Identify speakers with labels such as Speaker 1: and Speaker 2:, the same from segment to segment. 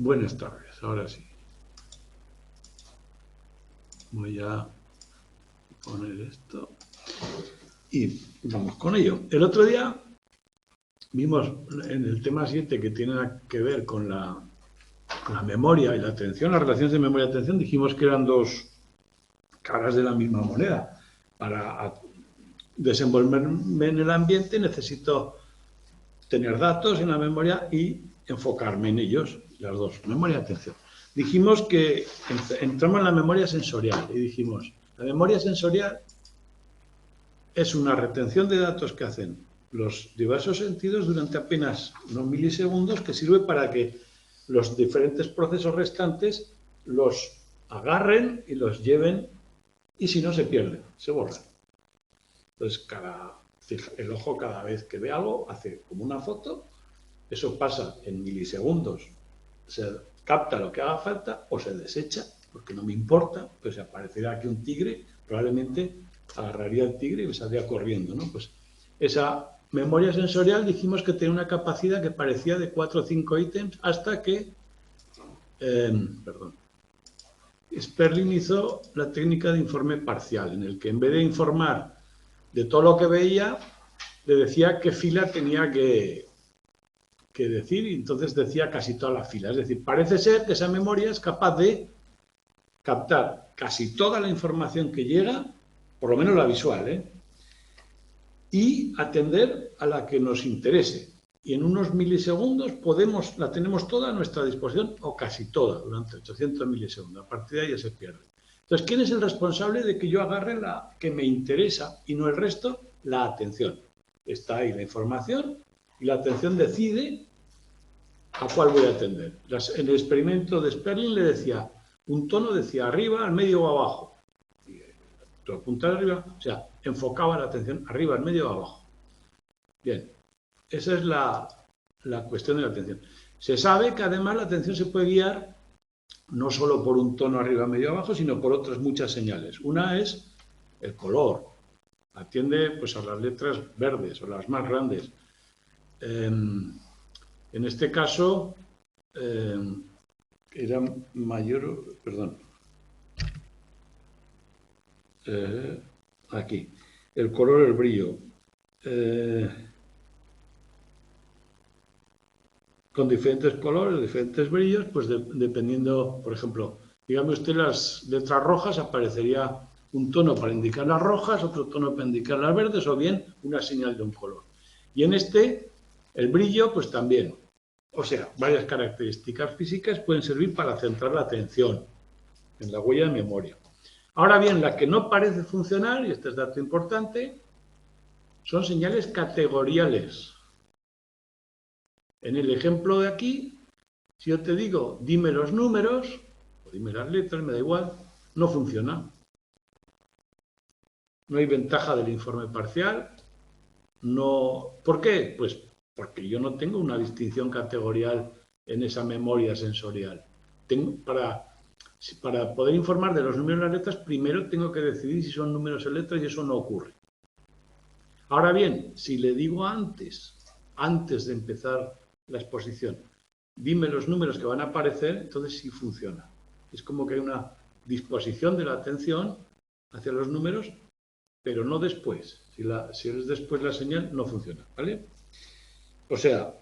Speaker 1: Buenas tardes, ahora sí. Voy a poner esto y vamos con ello. El otro día vimos en el tema 7 que tiene que ver con la memoria y la atención, las relaciones de memoria y atención, dijimos que eran dos caras de la misma moneda. Para desenvolverme en el ambiente necesito tener datos en la memoria y enfocarme en ellos, las dos, memoria y atención. Dijimos que entramos en la memoria sensorial y dijimos, la memoria sensorial es una retención de datos que hacen los diversos sentidos durante apenas unos milisegundos que sirve para que los diferentes procesos restantes los agarren y los lleven y si no se pierden, se borran. Entonces, el ojo cada vez que ve algo hace como una foto, eso pasa en milisegundos, se capta lo que haga falta o se desecha, porque no me importa, pues aparecerá aquí un tigre, probablemente agarraría el tigre y me saldría corriendo, ¿no? Pues esa memoria sensorial dijimos que tenía una capacidad que parecía de 4 o 5 ítems hasta que Sperling hizo la técnica de informe parcial, en el que en vez de informar de todo lo que veía, le decía qué fila tenía que decir, y entonces decía casi toda la fila. Es decir, parece ser que esa memoria es capaz de captar casi toda la información que llega, por lo menos la visual, y atender a la que nos interese. Y en unos milisegundos la tenemos toda a nuestra disposición, o casi toda, durante 800 milisegundos. A partir de ahí ya se pierde. Entonces, ¿quién es el responsable de que yo agarre la que me interesa y no el resto? La atención. Está ahí la información y la atención decide a cuál voy a atender. En el experimento de Sperling le decía, un tono decía arriba, al medio o abajo. Y tú apuntas arriba, o sea, enfocaba la atención arriba, al medio o abajo. Bien, esa es la cuestión de la atención. Se sabe que además la atención se puede guiar no solo por un tono arriba, medio, abajo, sino por otras muchas señales. Una es el color. Atiende pues, a las letras verdes o las más grandes. En este caso, era mayor, perdón, aquí, el color, el brillo. Con diferentes colores, diferentes brillos, pues dependiendo, por ejemplo, dígame usted las letras rojas, aparecería un tono para indicar las rojas, otro tono para indicar las verdes, o bien una señal de un color. Y en el brillo, pues también. O sea, varias características físicas pueden servir para centrar la atención en la huella de memoria. Ahora bien, la que no parece funcionar, y este es dato importante, son señales categoriales. En el ejemplo de aquí, si yo te digo, dime los números, o dime las letras, me da igual, no funciona. No hay ventaja del informe parcial. No. ¿Por qué? Pues porque yo no tengo una distinción categorial en esa memoria sensorial. Para poder informar de los números y las letras, primero tengo que decidir si son números o letras y eso no ocurre. Ahora bien, si le digo antes de empezar la exposición, dime los números que van a aparecer, entonces sí funciona. Es como que hay una disposición de la atención hacia los números, pero no después. Si es después la señal, no funciona, ¿vale? O sea,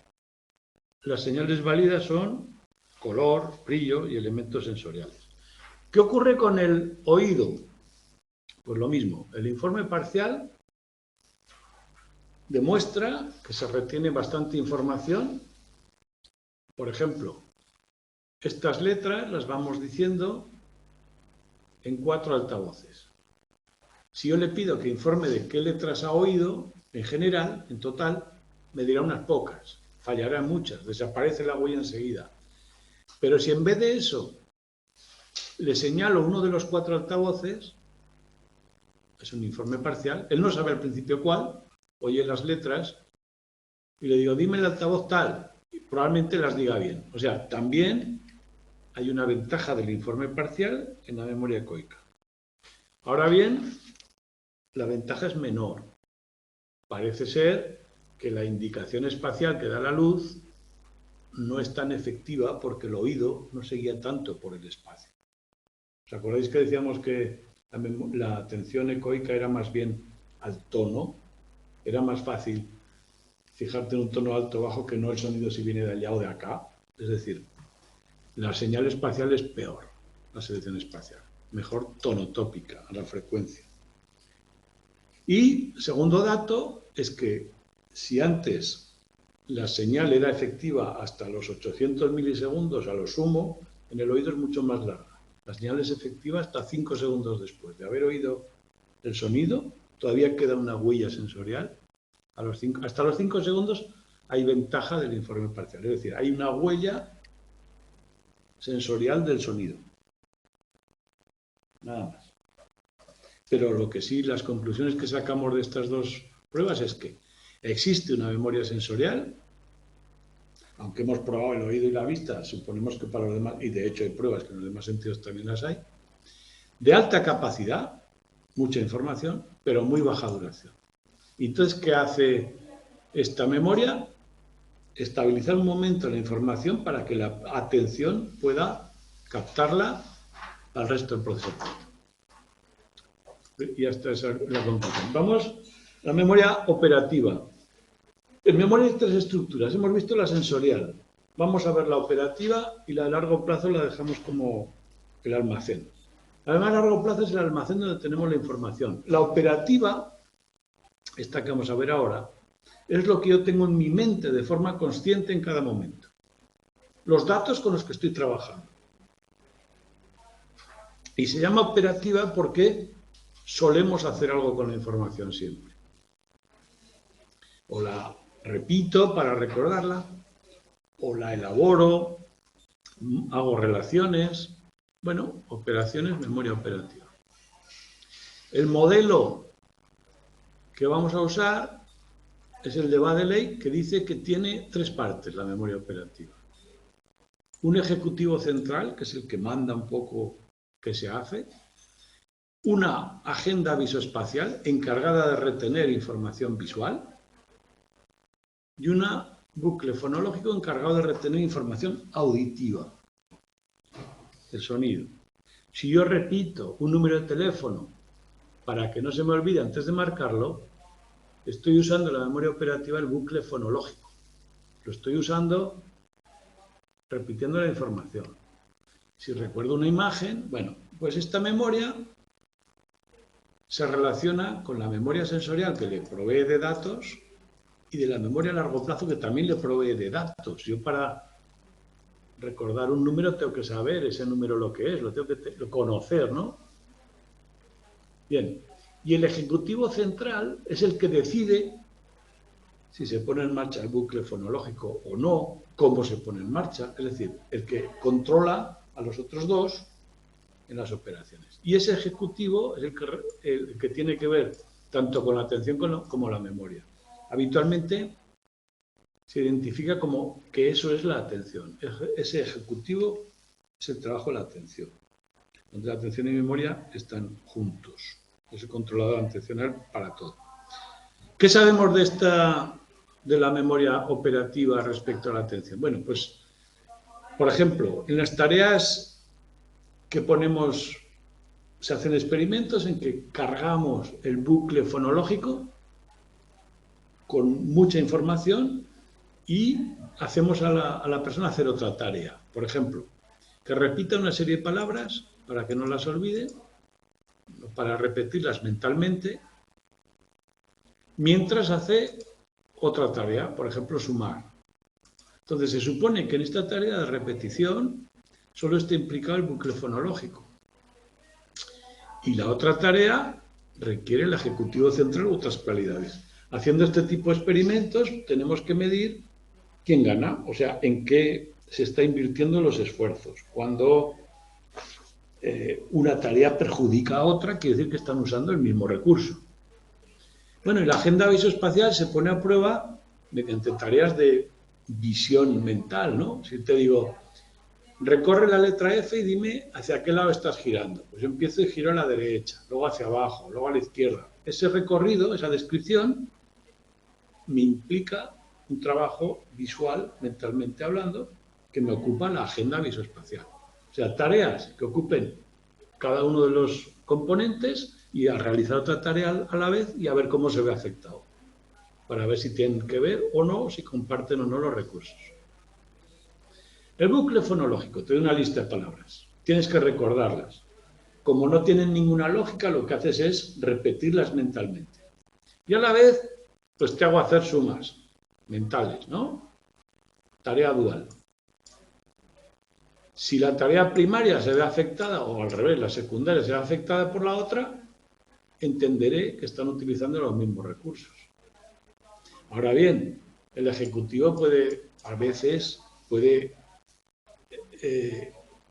Speaker 1: las señales válidas son color, brillo y elementos sensoriales. ¿Qué ocurre con el oído? Pues lo mismo. El informe parcial demuestra que se retiene bastante información. Por ejemplo, estas letras las vamos diciendo en 4 altavoces. Si yo le pido que informe de qué letras ha oído, en general, en total, me dirá unas pocas, fallará muchas, desaparece la huella enseguida. Pero si en vez de eso le señalo uno de los 4 altavoces, es un informe parcial, él no sabe al principio cuál, oye las letras, y le digo, dime el altavoz tal, y probablemente las diga bien. O sea, también hay una ventaja del informe parcial en la memoria ecoica. Ahora bien, la ventaja es menor. Parece ser que la indicación espacial que da la luz no es tan efectiva porque el oído no se guía tanto por el espacio. ¿Os acordáis que decíamos que la atención ecoica era más bien al tono? Era más fácil fijarte en un tono alto o bajo que no el sonido si viene de allá o de acá. Es decir, la señal espacial es peor, la selección espacial. Mejor tonotópica, a la frecuencia. Y segundo dato es que si antes la señal era efectiva hasta los 800 milisegundos a lo sumo, en el oído es mucho más larga. La señal es efectiva hasta 5 segundos después de haber oído el sonido, todavía queda una huella sensorial. Hasta los 5 segundos hay ventaja del informe parcial, es decir, hay una huella sensorial del sonido. Nada más. Pero lo que sí, las conclusiones que sacamos de estas dos pruebas es que existe una memoria sensorial, aunque hemos probado el oído y la vista, suponemos que para los demás, y de hecho hay pruebas que en los demás sentidos también las hay, de alta capacidad, mucha información, pero muy baja duración. Y entonces, ¿qué hace esta memoria? Estabilizar un momento la información para que la atención pueda captarla al resto del proceso. Y hasta esa es la conclusión. Vamos a la memoria operativa. En memoria hay tres estructuras. Hemos visto la sensorial. Vamos a ver la operativa y la de largo plazo la dejamos como el almacén. La de más largo plazo es el almacén donde tenemos la información. La operativa, esta que vamos a ver ahora, es lo que yo tengo en mi mente de forma consciente en cada momento. Los datos con los que estoy trabajando. Y se llama operativa porque solemos hacer algo con la información siempre. O la repito para recordarla, o la elaboro, hago relaciones. Bueno, operaciones, memoria operativa. El modelo que vamos a usar es el de Baddeley, que dice que tiene tres partes la memoria operativa. Un ejecutivo central, que es el que manda un poco qué se hace. Una agenda visoespacial encargada de retener información visual. Y una bucle fonológico encargado de retener información auditiva, el sonido. Si yo repito un número de teléfono para que no se me olvide antes de marcarlo, estoy usando la memoria operativa del bucle fonológico. Lo estoy usando repitiendo la información. Si recuerdo una imagen, bueno, pues esta memoria se relaciona con la memoria sensorial que le provee de datos y de la memoria a largo plazo que también le provee de datos. Yo para recordar un número tengo que saber ese número lo que es, lo tengo que conocer, ¿no? Bien, y el ejecutivo central es el que decide si se pone en marcha el bucle fonológico o no, cómo se pone en marcha, es decir, el que controla a los otros dos en las operaciones. Y ese ejecutivo es el que tiene que ver tanto con la atención como la memoria. Habitualmente se identifica como que eso es la atención. Ese ejecutivo es el trabajo de la atención, donde la atención y memoria están juntos. Es el controlador atencional para todo. ¿Qué sabemos de la memoria operativa respecto a la atención? Bueno, pues, por ejemplo, en las tareas que ponemos, se hacen experimentos en que cargamos el bucle fonológico con mucha información y hacemos a la persona hacer otra tarea. Por ejemplo, que repita una serie de palabras para que no las olvide, para repetirlas mentalmente, mientras hace otra tarea, por ejemplo, sumar. Entonces, se supone que en esta tarea de repetición solo está implicado el bucle fonológico. Y la otra tarea requiere el ejecutivo central u otras cualidades. Haciendo este tipo de experimentos tenemos que medir quién gana, o sea, en qué se está invirtiendo los esfuerzos. Cuando una tarea perjudica a otra, quiere decir que están usando el mismo recurso. Bueno, y la agenda visoespacial se pone a prueba mediante tareas de visión mental, ¿no? Si te digo, recorre la letra F y dime hacia qué lado estás girando. Pues yo empiezo y giro a la derecha, luego hacia abajo, luego a la izquierda. Ese recorrido, esa descripción, me implica un trabajo visual, mentalmente hablando, que me ocupa la agenda visoespacial. O sea, tareas que ocupen cada uno de los componentes y a realizar otra tarea a la vez y a ver cómo se ve afectado, para ver si tienen que ver o no, si comparten o no los recursos. El bucle fonológico, te doy una lista de palabras, tienes que recordarlas. Como no tienen ninguna lógica, lo que haces es repetirlas mentalmente. Y a la vez, pues te hago hacer sumas mentales, ¿no? Tarea dual. Si la tarea primaria se ve afectada, o al revés, la secundaria se ve afectada por la otra, entenderé que están utilizando los mismos recursos. Ahora bien, el ejecutivo a veces puede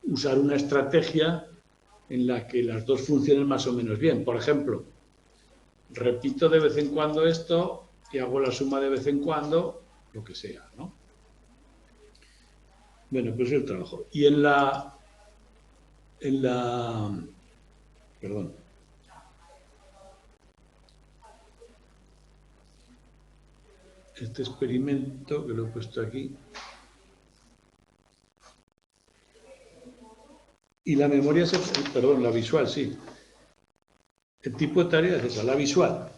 Speaker 1: usar una estrategia en la que las dos funcionen más o menos bien. Por ejemplo, repito de vez en cuando esto y hago la suma de vez en cuando, lo que sea, ¿no? Bueno, pues es el trabajo. Y perdón. Este experimento que lo he puesto aquí. Y la memoria perdón, la visual, sí. El tipo de tarea es esa, la visual.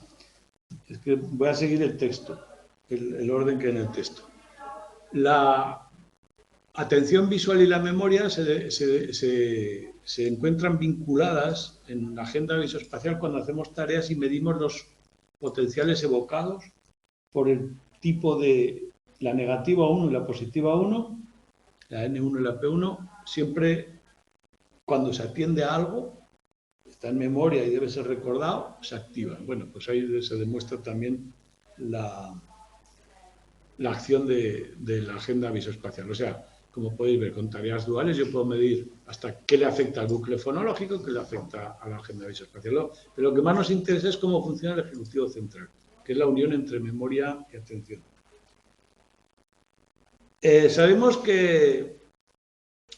Speaker 1: Es que voy a seguir el texto, el orden que hay en el texto. La atención visual y la memoria se encuentran vinculadas en la agenda visoespacial cuando hacemos tareas y medimos los potenciales evocados por el tipo de la negativa 1 y la positiva 1, la N1 y la P1, siempre cuando se atiende a algo, está en memoria y debe ser recordado, se activan. Bueno, pues ahí se demuestra también la acción de la agenda visoespacial. O sea, como podéis ver, con tareas duales yo puedo medir hasta qué le afecta al bucle fonológico, qué le afecta a la agenda visoespacial. Pero lo que más nos interesa es cómo funciona el ejecutivo central, que es la unión entre memoria y atención. Sabemos que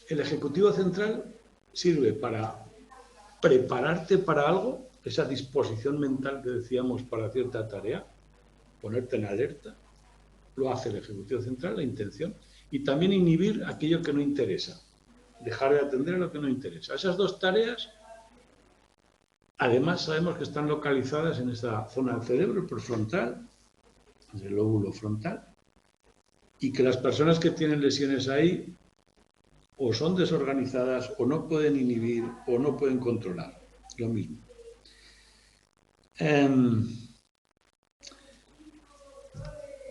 Speaker 1: el ejecutivo central sirve para prepararte para algo, esa disposición mental que decíamos para cierta tarea, ponerte en alerta, lo hace el ejecutivo central, la intención, y también inhibir aquello que no interesa, dejar de atender a lo que no interesa. Esas dos tareas, además sabemos que están localizadas en esa zona del cerebro, el prefrontal, el lóbulo frontal, y que las personas que tienen lesiones ahí o son desorganizadas o no pueden inhibir o no pueden controlar. Lo mismo.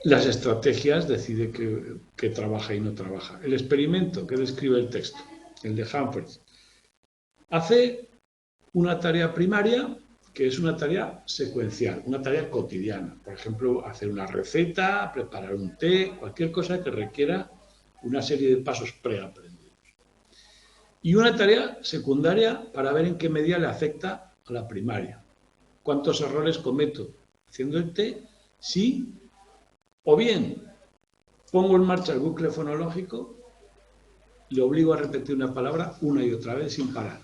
Speaker 1: Las estrategias decide que trabaja y no trabaja. El experimento que describe el texto, el de Humphreys, hace una tarea primaria que es una tarea secuencial, una tarea cotidiana. Por ejemplo, hacer una receta, preparar un té, cualquier cosa que requiera una serie de pasos preaprendidos. Y una tarea secundaria para ver en qué medida le afecta a la primaria. ¿Cuántos errores cometo haciendo el té? Sí. O bien, pongo en marcha el bucle fonológico, le obligo a repetir una palabra una y otra vez sin parar.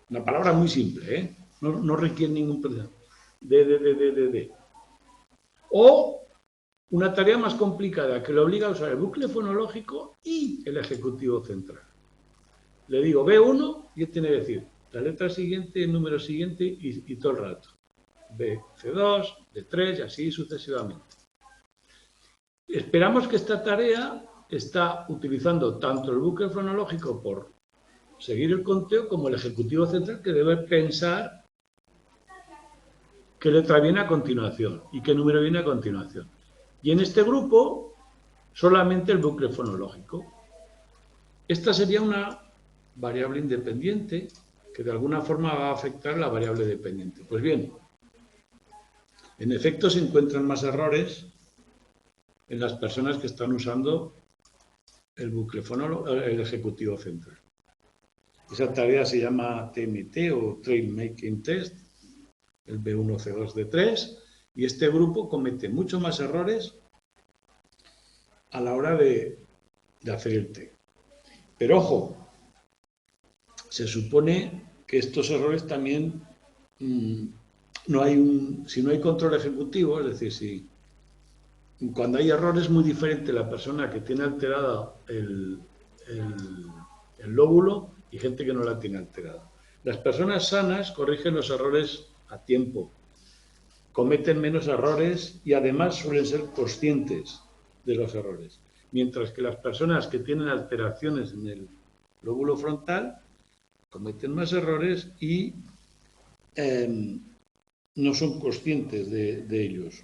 Speaker 1: Una palabra muy simple, ¿eh? No requiere ningún problema. De. O una tarea más complicada que le obliga a usar el bucle fonológico y el ejecutivo central. Le digo B1 y él tiene que decir la letra siguiente, el número siguiente y todo el rato. B, C2, D3 y así sucesivamente. Esperamos que esta tarea está utilizando tanto el bucle fonológico por seguir el conteo como el ejecutivo central que debe pensar qué letra viene a continuación y qué número viene a continuación. Y en este grupo solamente el bucle fonológico. Esta sería una variable independiente que de alguna forma va a afectar la variable dependiente. Pues bien, en efecto se encuentran más errores en las personas que están usando el bucle el ejecutivo central. Esa tarea se llama TMT o Trail Making Test, el B1, C2, D3, y este grupo comete mucho más errores a la hora de hacer el T. Pero ojo, se supone que estos errores también si no hay control ejecutivo, es decir, cuando hay error es muy diferente la persona que tiene alterada el lóbulo y gente que no la tiene alterada. Las personas sanas corrigen los errores a tiempo, cometen menos errores y además suelen ser conscientes de los errores. Mientras que las personas que tienen alteraciones en el lóbulo frontal cometen más errores y no son conscientes de ellos.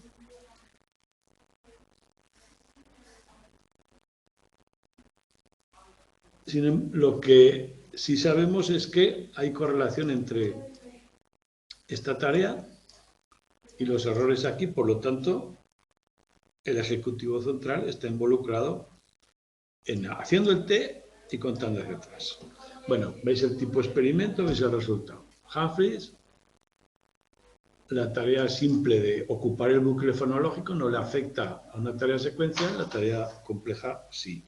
Speaker 1: Lo que sí sabemos es que hay correlación entre esta tarea y los errores aquí, por lo tanto, el ejecutivo central está involucrado en haciendo el T y contando hacia atrás. Bueno, veis el tipo de experimento, veis el resultado. Humphreys, la tarea simple de ocupar el bucle fonológico no le afecta a una tarea secuencial, la tarea compleja sí.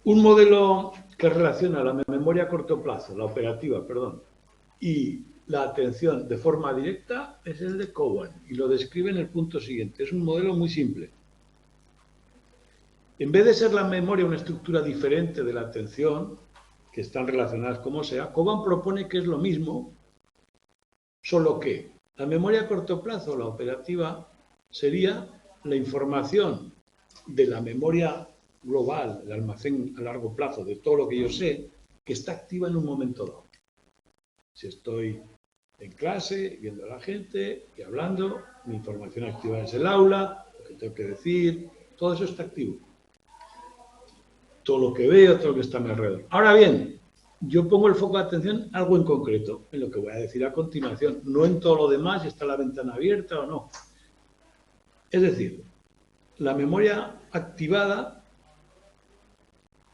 Speaker 1: Un modelo que relaciona la memoria a corto plazo, la operativa, perdón, y la atención de forma directa es el de Cowan y lo describe en el punto siguiente. Es un modelo muy simple. En vez de ser la memoria una estructura diferente de la atención, que están relacionadas como sea, Cowan propone que es lo mismo, solo que la memoria a corto plazo, la operativa, sería la información de la memoria global, el almacén a largo plazo de todo lo que yo sé, que está activa en un momento dado. Si estoy en clase, viendo a la gente y hablando, mi información activa es el aula, lo que tengo que decir, todo eso está activo. Todo lo que veo, todo lo que está a mi alrededor. Ahora bien, yo pongo el foco de atención en algo en concreto, en lo que voy a decir a continuación, no en todo lo demás, si está la ventana abierta o no. Es decir, la memoria activada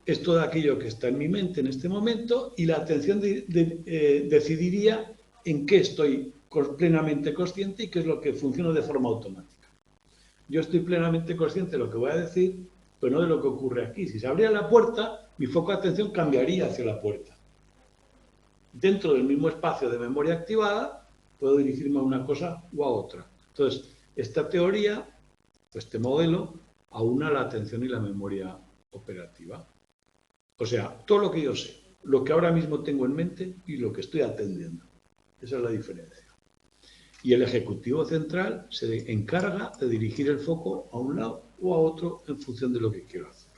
Speaker 1: es todo aquello que está en mi mente en este momento y la atención decidiría en qué estoy plenamente consciente y qué es lo que funciona de forma automática. Yo estoy plenamente consciente de lo que voy a decir, pero no de lo que ocurre aquí. Si se abría la puerta, mi foco de atención cambiaría hacia la puerta. Dentro del mismo espacio de memoria activada, puedo dirigirme a una cosa u a otra. Entonces, esta teoría, este modelo, aúna la atención y la memoria operativa. O sea, todo lo que yo sé, lo que ahora mismo tengo en mente y lo que estoy atendiendo. Esa es la diferencia. Y el ejecutivo central se encarga de dirigir el foco a un lado o a otro en función de lo que quiero hacer.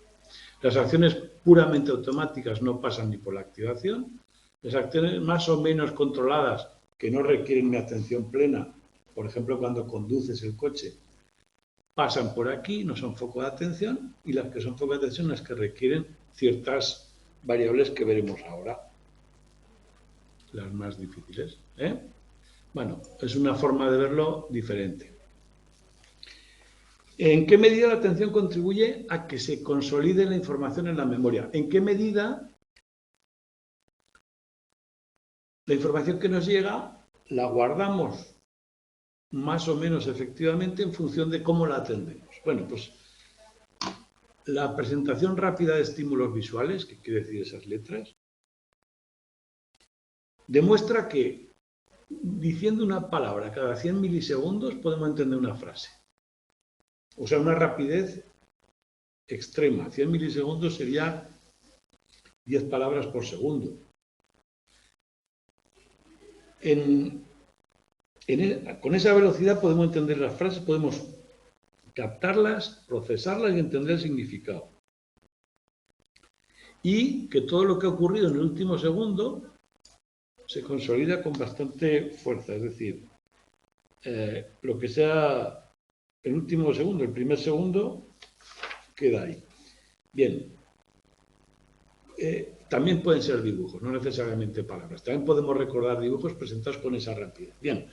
Speaker 1: Las acciones puramente automáticas no pasan ni por la activación. Las acciones más o menos controladas, que no requieren mi atención plena, por ejemplo, cuando conduces el coche, pasan por aquí, no son foco de atención, y las que son foco de atención, las que requieren ciertas variables que veremos ahora, las más difíciles. Bueno, es una forma de verlo diferente. ¿En qué medida la atención contribuye a que se consolide la información en la memoria? ¿En qué medida la información que nos llega la guardamos más o menos efectivamente en función de cómo la atendemos? Bueno, pues la presentación rápida de estímulos visuales, ¿qué quiere decir esas letras? Demuestra que diciendo una palabra cada 100 milisegundos podemos entender una frase. O sea, una rapidez extrema. 100 milisegundos sería 10 palabras por segundo. Con esa velocidad podemos entender las frases, podemos captarlas, procesarlas y entender el significado. Y que todo lo que ha ocurrido en el último segundo se consolida con bastante fuerza. Es decir, lo que sea el último segundo, el primer segundo, queda ahí. Bien. También pueden ser dibujos, no necesariamente palabras. También podemos recordar dibujos presentados con esa rapidez. Bien,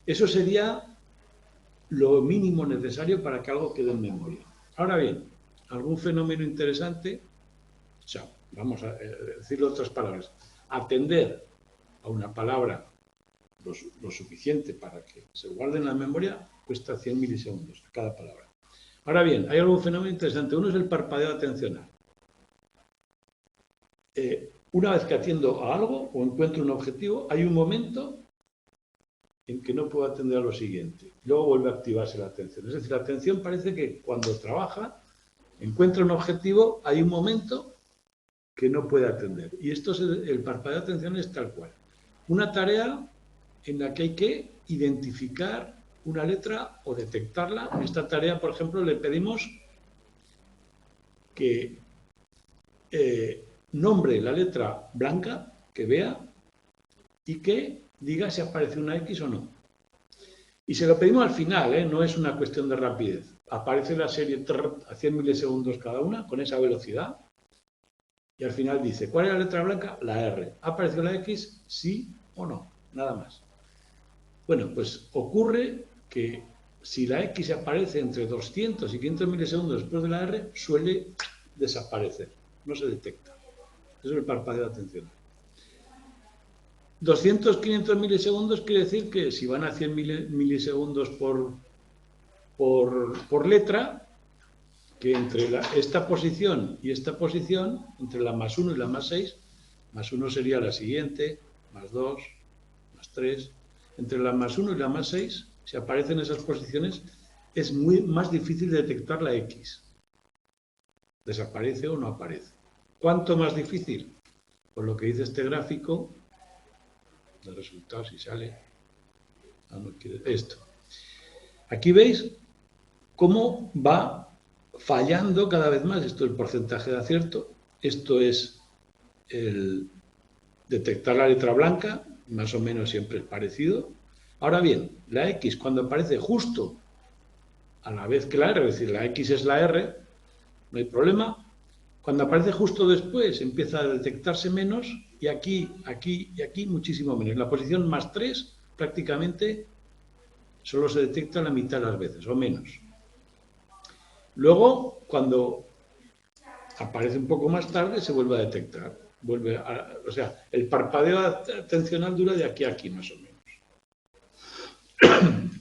Speaker 1: eso sería lo mínimo necesario para que algo quede en memoria. Ahora bien, algún fenómeno interesante, o sea, vamos a decirlo en otras palabras, atender a una palabra lo suficiente para que se guarde en la memoria cuesta 100 milisegundos a cada palabra. Ahora bien, hay algún fenómeno interesante. Uno es el parpadeo atencional. Una vez que atiendo a algo o encuentro un objetivo, hay un momento en que no puedo atender a lo siguiente. Luego vuelve a activarse la atención. Es decir, la atención parece que cuando trabaja, encuentra un objetivo, hay un momento que no puede atender. Y esto es el parpadeo de atención es tal cual. Una tarea en la que hay que identificar una letra o detectarla. En esta tarea, por ejemplo, le pedimos que nombre la letra blanca, que vea, y que diga si aparece una X o no. Y se lo pedimos al final, no es una cuestión de rapidez. Aparece la serie a 100 milisegundos cada una, con esa velocidad, y al final dice, ¿cuál es la letra blanca? La R. ¿Ha aparecido la X? Sí o no, nada más. Bueno, pues ocurre que si la X aparece entre 200 y 500 milisegundos después de la R, suele desaparecer, no se detecta. Eso es el parpadeo de atención. 200, 500 milisegundos quiere decir que si van a 100 milisegundos por letra, que entre esta posición y esta posición, entre la más 1 y la más 6, más 1 sería la siguiente, más 2, más 3, entre la más 1 y la más 6, si aparecen esas posiciones, es más difícil detectar la X. ¿Desaparece o no aparece? ¿Cuánto más difícil? Por lo que dice este gráfico, de resultados, si sale, esto. Aquí veis cómo va fallando cada vez más. Esto es el porcentaje de acierto, esto es el detectar la letra blanca, más o menos siempre es parecido. Ahora bien, la X cuando aparece justo a la vez que la R, es decir, la X es la R, no hay problema. Cuando aparece justo después empieza a detectarse menos y aquí, aquí y aquí muchísimo menos. En la posición más 3 prácticamente solo se detecta la mitad de las veces o menos. Luego, cuando aparece un poco más tarde, se vuelve a detectar. O sea, el parpadeo atencional dura de aquí a aquí más o menos.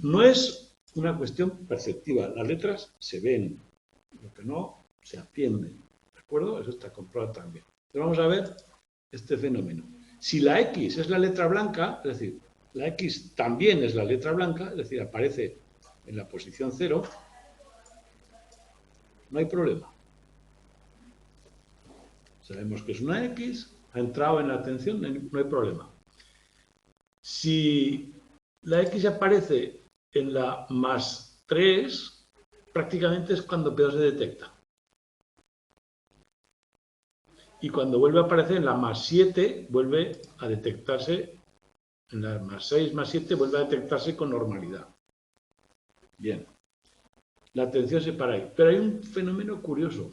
Speaker 1: No es una cuestión perceptiva. Las letras se ven, lo que no se atienden. ¿De acuerdo? Eso está comprobado también. Entonces vamos a ver este fenómeno. Si la X es la letra blanca, es decir, la X también es la letra blanca, es decir, aparece en la posición 0, no hay problema. Sabemos que es una X, ha entrado en la atención, no hay problema. Si la X aparece en la más 3, prácticamente es cuando peor se detecta. Y cuando vuelve a aparecer en la más 7, vuelve a detectarse, en la más 6, más 7, vuelve a detectarse con normalidad. Bien. La atención se para ahí. Pero hay un fenómeno curioso,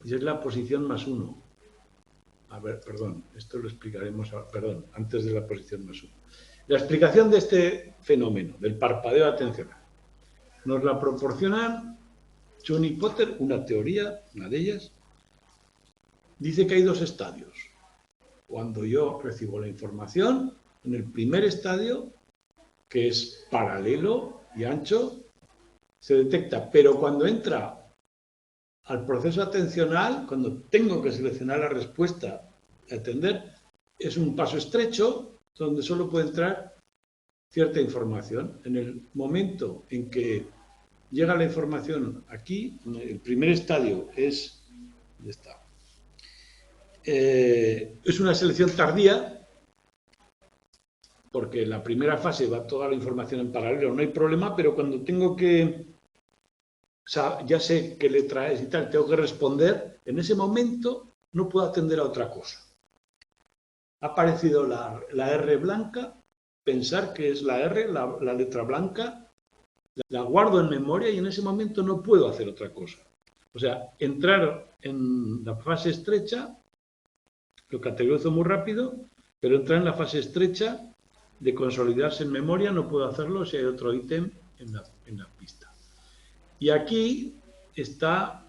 Speaker 1: y es la posición más 1. A ver, perdón, esto lo explicaremos, antes de la posición más 1. La explicación de este fenómeno, del parpadeo atencional, nos la proporcionan Chun y Potter, una teoría, una de ellas. Dice que hay dos estadios. Cuando yo recibo la información, en el primer estadio, que es paralelo y ancho, se detecta, pero cuando entra al proceso atencional, cuando tengo que seleccionar la respuesta y atender, es un paso estrecho donde solo puede entrar cierta información. En el momento en que llega la información aquí, el primer estadio es, ¿dónde está? Es una selección tardía, porque en la primera fase va toda la información en paralelo, no hay problema, pero cuando tengo que, o sea, ya sé qué letra es y tal, tengo que responder, en ese momento no puedo atender a otra cosa. Ha aparecido la R blanca, pensar que es la R, la letra blanca, la guardo en memoria y en ese momento no puedo hacer otra cosa. O sea, entrar en la fase estrecha, lo categorizo muy rápido, pero entrar en la fase estrecha de consolidarse en memoria no puedo hacerlo si hay otro ítem en la pista. Y aquí está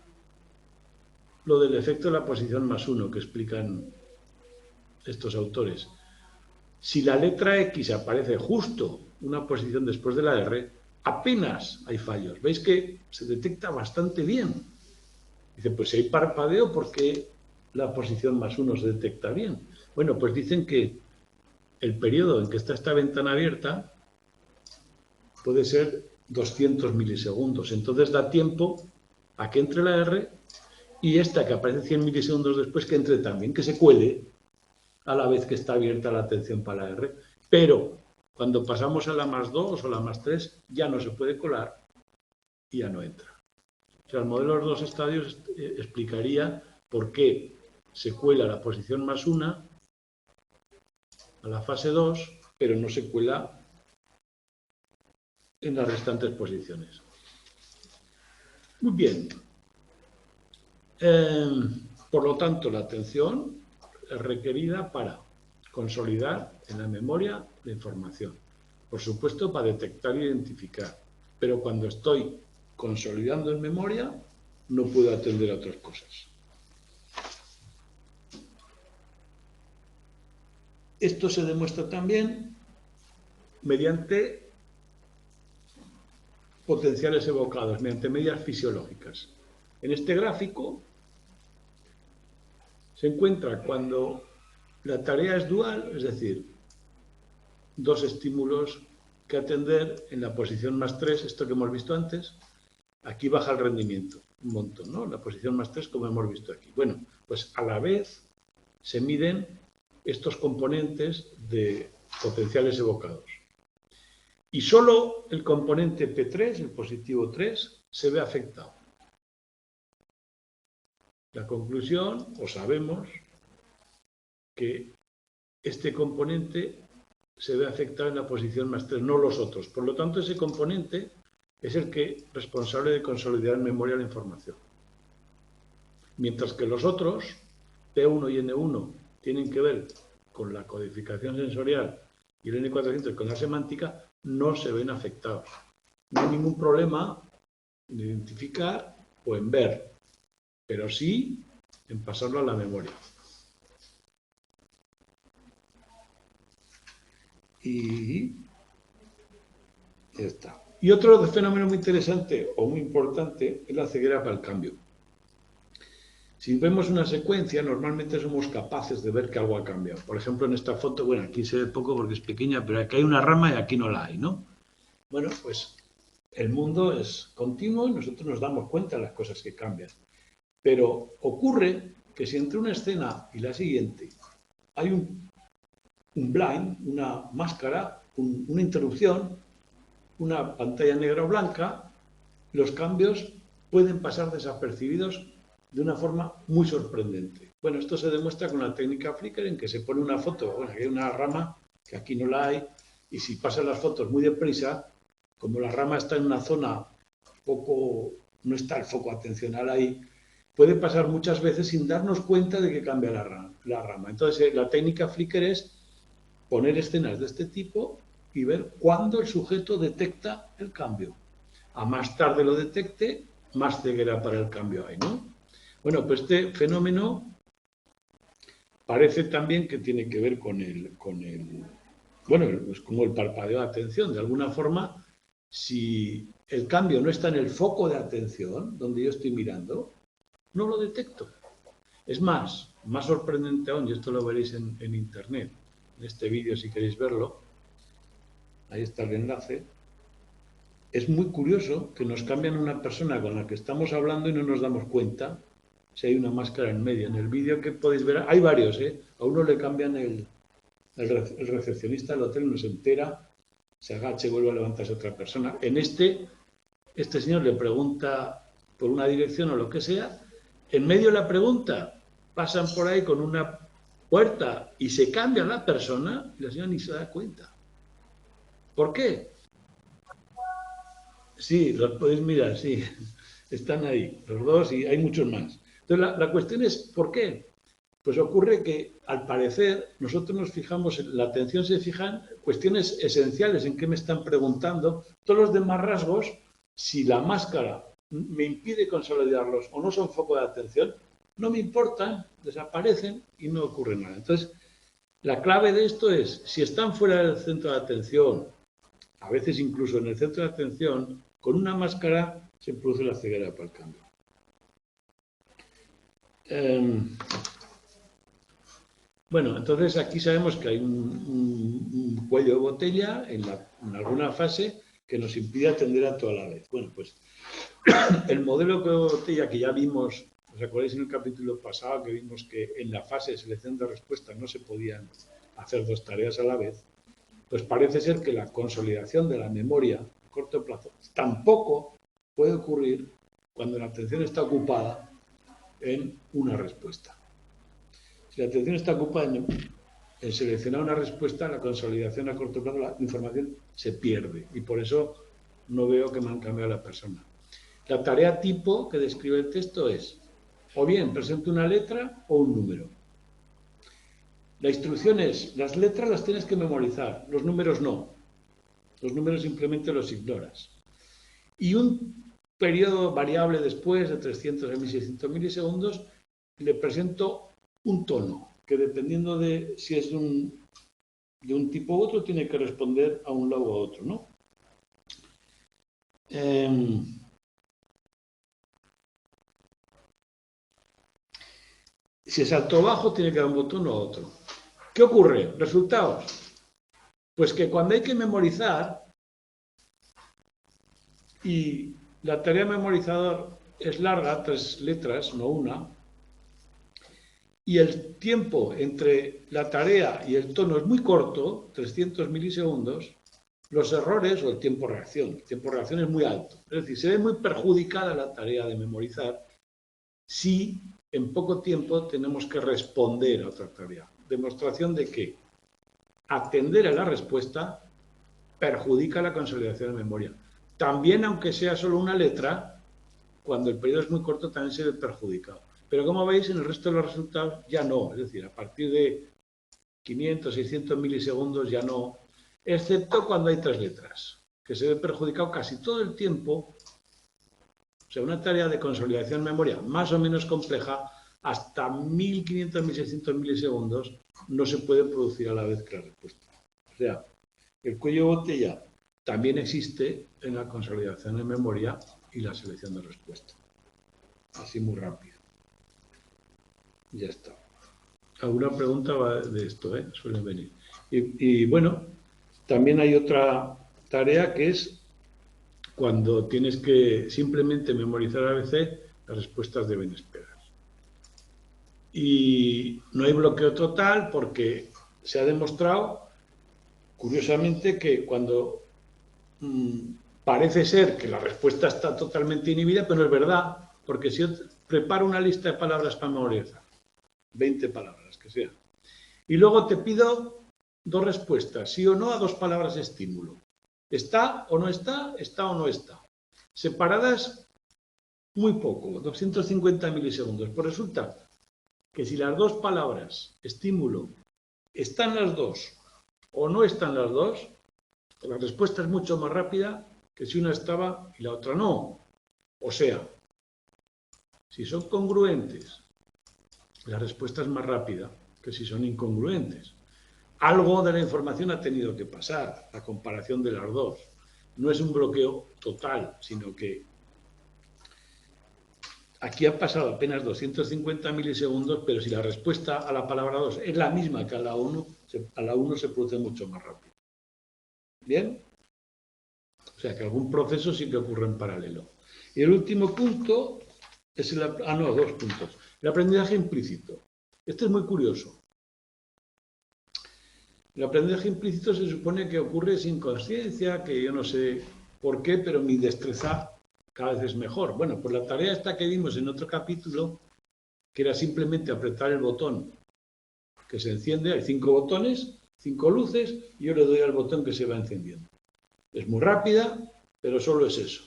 Speaker 1: lo del efecto de la posición más 1 que explican estos autores. Si la letra X aparece justo una posición después de la R, apenas hay fallos. ¿Veis que se detecta bastante bien? Dice, pues si hay parpadeo, ¿por qué la posición más 1 se detecta bien? Bueno, pues dicen que el periodo en que está esta ventana abierta puede ser 200 milisegundos. Entonces da tiempo a que entre la R y esta que aparece 100 milisegundos después que entre también, que se cuele a la vez que está abierta la atención para la R. Pero cuando pasamos a la +2 o la +3 ya no se puede colar y ya no entra. O sea, el modelo de los dos estadios explicaría por qué se cuela la posición +1 a la fase 2, pero no se cuela en las restantes posiciones. Muy bien. Por lo tanto, la atención es requerida para consolidar en la memoria la información. Por supuesto, para detectar e identificar. Pero cuando estoy consolidando en memoria, no puedo atender a otras cosas. Esto se demuestra también mediante potenciales evocados, mediante medidas fisiológicas. En este gráfico se encuentra cuando la tarea es dual, es decir, dos estímulos que atender en la posición +3, esto que hemos visto antes, aquí baja el rendimiento un montón, ¿no? La posición +3 como hemos visto aquí. Bueno, pues a la vez se miden estos componentes de potenciales evocados. Y solo el componente P3, el positivo 3, se ve afectado. La conclusión, o sabemos, que este componente se ve afectado en la posición +3, no los otros. Por lo tanto, ese componente es el que responsable de consolidar en memoria la información. Mientras que los otros, P1 y N1, tienen que ver con la codificación sensorial y el N400 con la semántica, no se ven afectados. No hay ningún problema en identificar o en ver, pero sí en pasarlo a la memoria. Y ya está. Y otro fenómeno muy interesante o muy importante es la ceguera para el cambio. Si vemos una secuencia, normalmente somos capaces de ver que algo ha cambiado. Por ejemplo, en esta foto, bueno, aquí se ve poco porque es pequeña, pero aquí hay una rama y aquí no la hay, ¿no? Bueno, pues el mundo es continuo y nosotros nos damos cuenta de las cosas que cambian. Pero ocurre que si entre una escena y la siguiente hay un blind, una máscara, una interrupción, una pantalla negra o blanca, los cambios pueden pasar desapercibidos de una forma muy sorprendente. Bueno, esto se demuestra con la técnica Flickr, en que se pone una foto, bueno, aquí hay una rama, que aquí no la hay, y si pasan las fotos muy deprisa, como la rama está en una zona poco, no está el foco atencional ahí, puede pasar muchas veces sin darnos cuenta de que cambia la rama. Entonces, la técnica Flickr es poner escenas de este tipo y ver cuándo el sujeto detecta el cambio. A más tarde lo detecte, más ceguera para el cambio hay, ¿no? Bueno, pues este fenómeno parece también que tiene que ver con el bueno, es como el parpadeo de atención. De alguna forma, si el cambio no está en el foco de atención, donde yo estoy mirando, no lo detecto. Es más sorprendente aún, y esto lo veréis en internet, en este vídeo si queréis verlo, ahí está el enlace. Es muy curioso que nos cambian una persona con la que estamos hablando y no nos damos cuenta si hay una máscara en medio. En el vídeo que podéis ver, hay varios, ¿eh? A uno le cambian el recepcionista del hotel, no se entera, se agacha y vuelve a levantarse otra persona. En este señor le pregunta por una dirección o lo que sea, en medio de la pregunta pasan por ahí con una puerta y se cambia la persona y la señora ni se da cuenta. ¿Por qué? Sí, los podéis mirar, sí, están ahí, los dos y hay muchos más. Entonces, la cuestión es, ¿por qué? Pues ocurre que, al parecer, nosotros nos fijamos, la atención se fija en cuestiones esenciales, en qué me están preguntando. Todos los demás rasgos, si la máscara me impide consolidarlos o no son foco de atención, no me importan, desaparecen y no ocurre nada. Entonces, la clave de esto es, si están fuera del centro de atención, a veces incluso en el centro de atención, con una máscara se produce la ceguera para el cambio. Bueno, entonces aquí sabemos que hay un cuello de botella en alguna fase que nos impide atender a todo a la vez. Bueno, pues el modelo de botella que ya vimos, ¿os acordáis en el capítulo pasado que vimos que en la fase de selección de respuestas no se podían hacer dos tareas a la vez? Pues parece ser que la consolidación de la memoria a corto plazo tampoco puede ocurrir cuando la atención está ocupada en una respuesta. Si la atención está ocupada en seleccionar una respuesta, la consolidación a corto plazo, la información se pierde. Y por eso no veo que me han cambiado la persona. La tarea tipo que describe el texto es, o bien presente una letra o un número. La instrucción es, las letras las tienes que memorizar, los números no. Los números simplemente los ignoras. Y un periodo variable después de 300 a 1600 milisegundos le presento un tono que dependiendo de si es de un tipo u otro tiene que responder a un lado u otro, ¿no? Si es alto o bajo tiene que dar un botón o otro. ¿Qué ocurre? Resultados. Pues que cuando hay que memorizar y la tarea memorizador es larga, 3 letras, no una, y el tiempo entre la tarea y el tono es muy corto, 300 milisegundos, los errores o el tiempo de reacción es muy alto. Es decir, se ve muy perjudicada la tarea de memorizar si en poco tiempo tenemos que responder a otra tarea. Demostración de que atender a la respuesta perjudica la consolidación de memoria. También, aunque sea solo una letra, cuando el periodo es muy corto también se ve perjudicado. Pero como veis, en el resto de los resultados ya no. Es decir, a partir de 500, 600 milisegundos ya no, excepto cuando hay 3 letras, que se ve perjudicado casi todo el tiempo. O sea, una tarea de consolidación de memoria más o menos compleja, hasta 1500, 1600 milisegundos, no se puede producir a la vez que la respuesta. O sea, el cuello de botella también existe en la consolidación de memoria y la selección de respuesta. Así muy rápido. Ya está. Alguna pregunta va de esto, suelen venir. Y bueno, también hay otra tarea que es cuando tienes que simplemente memorizar ABC, las respuestas deben esperar. Y no hay bloqueo total porque se ha demostrado, curiosamente, que cuando parece ser que la respuesta está totalmente inhibida, pero no es verdad, porque si yo preparo una lista de palabras para memorizar, 20 palabras, que sea, y luego te pido 2 respuestas, sí o no, a 2 palabras de estímulo. ¿Está o no está? ¿Está o no está? Separadas muy poco, 250 milisegundos. Pues resulta que si las 2 palabras, estímulo, están las 2 o no están las 2, la respuesta es mucho más rápida que si una estaba y la otra no. O sea, si son congruentes, la respuesta es más rápida que si son incongruentes. Algo de la información ha tenido que pasar, la comparación de las 2. No es un bloqueo total, sino que aquí han pasado apenas 250 milisegundos, pero si la respuesta a la palabra 2 es la misma que a la 1 se produce mucho más rápido. ¿Bien? O sea que algún proceso sí que ocurre en paralelo. Y el último punto es el... 2 puntos. El aprendizaje implícito. Este es muy curioso. El aprendizaje implícito se supone que ocurre sin conciencia, que yo no sé por qué, pero mi destreza cada vez es mejor. Bueno, pues la tarea esta que vimos en otro capítulo, que era simplemente apretar el botón que se enciende, hay 5 botones, 5 luces, y yo le doy al botón que se va encendiendo. Es muy rápida, pero solo es eso.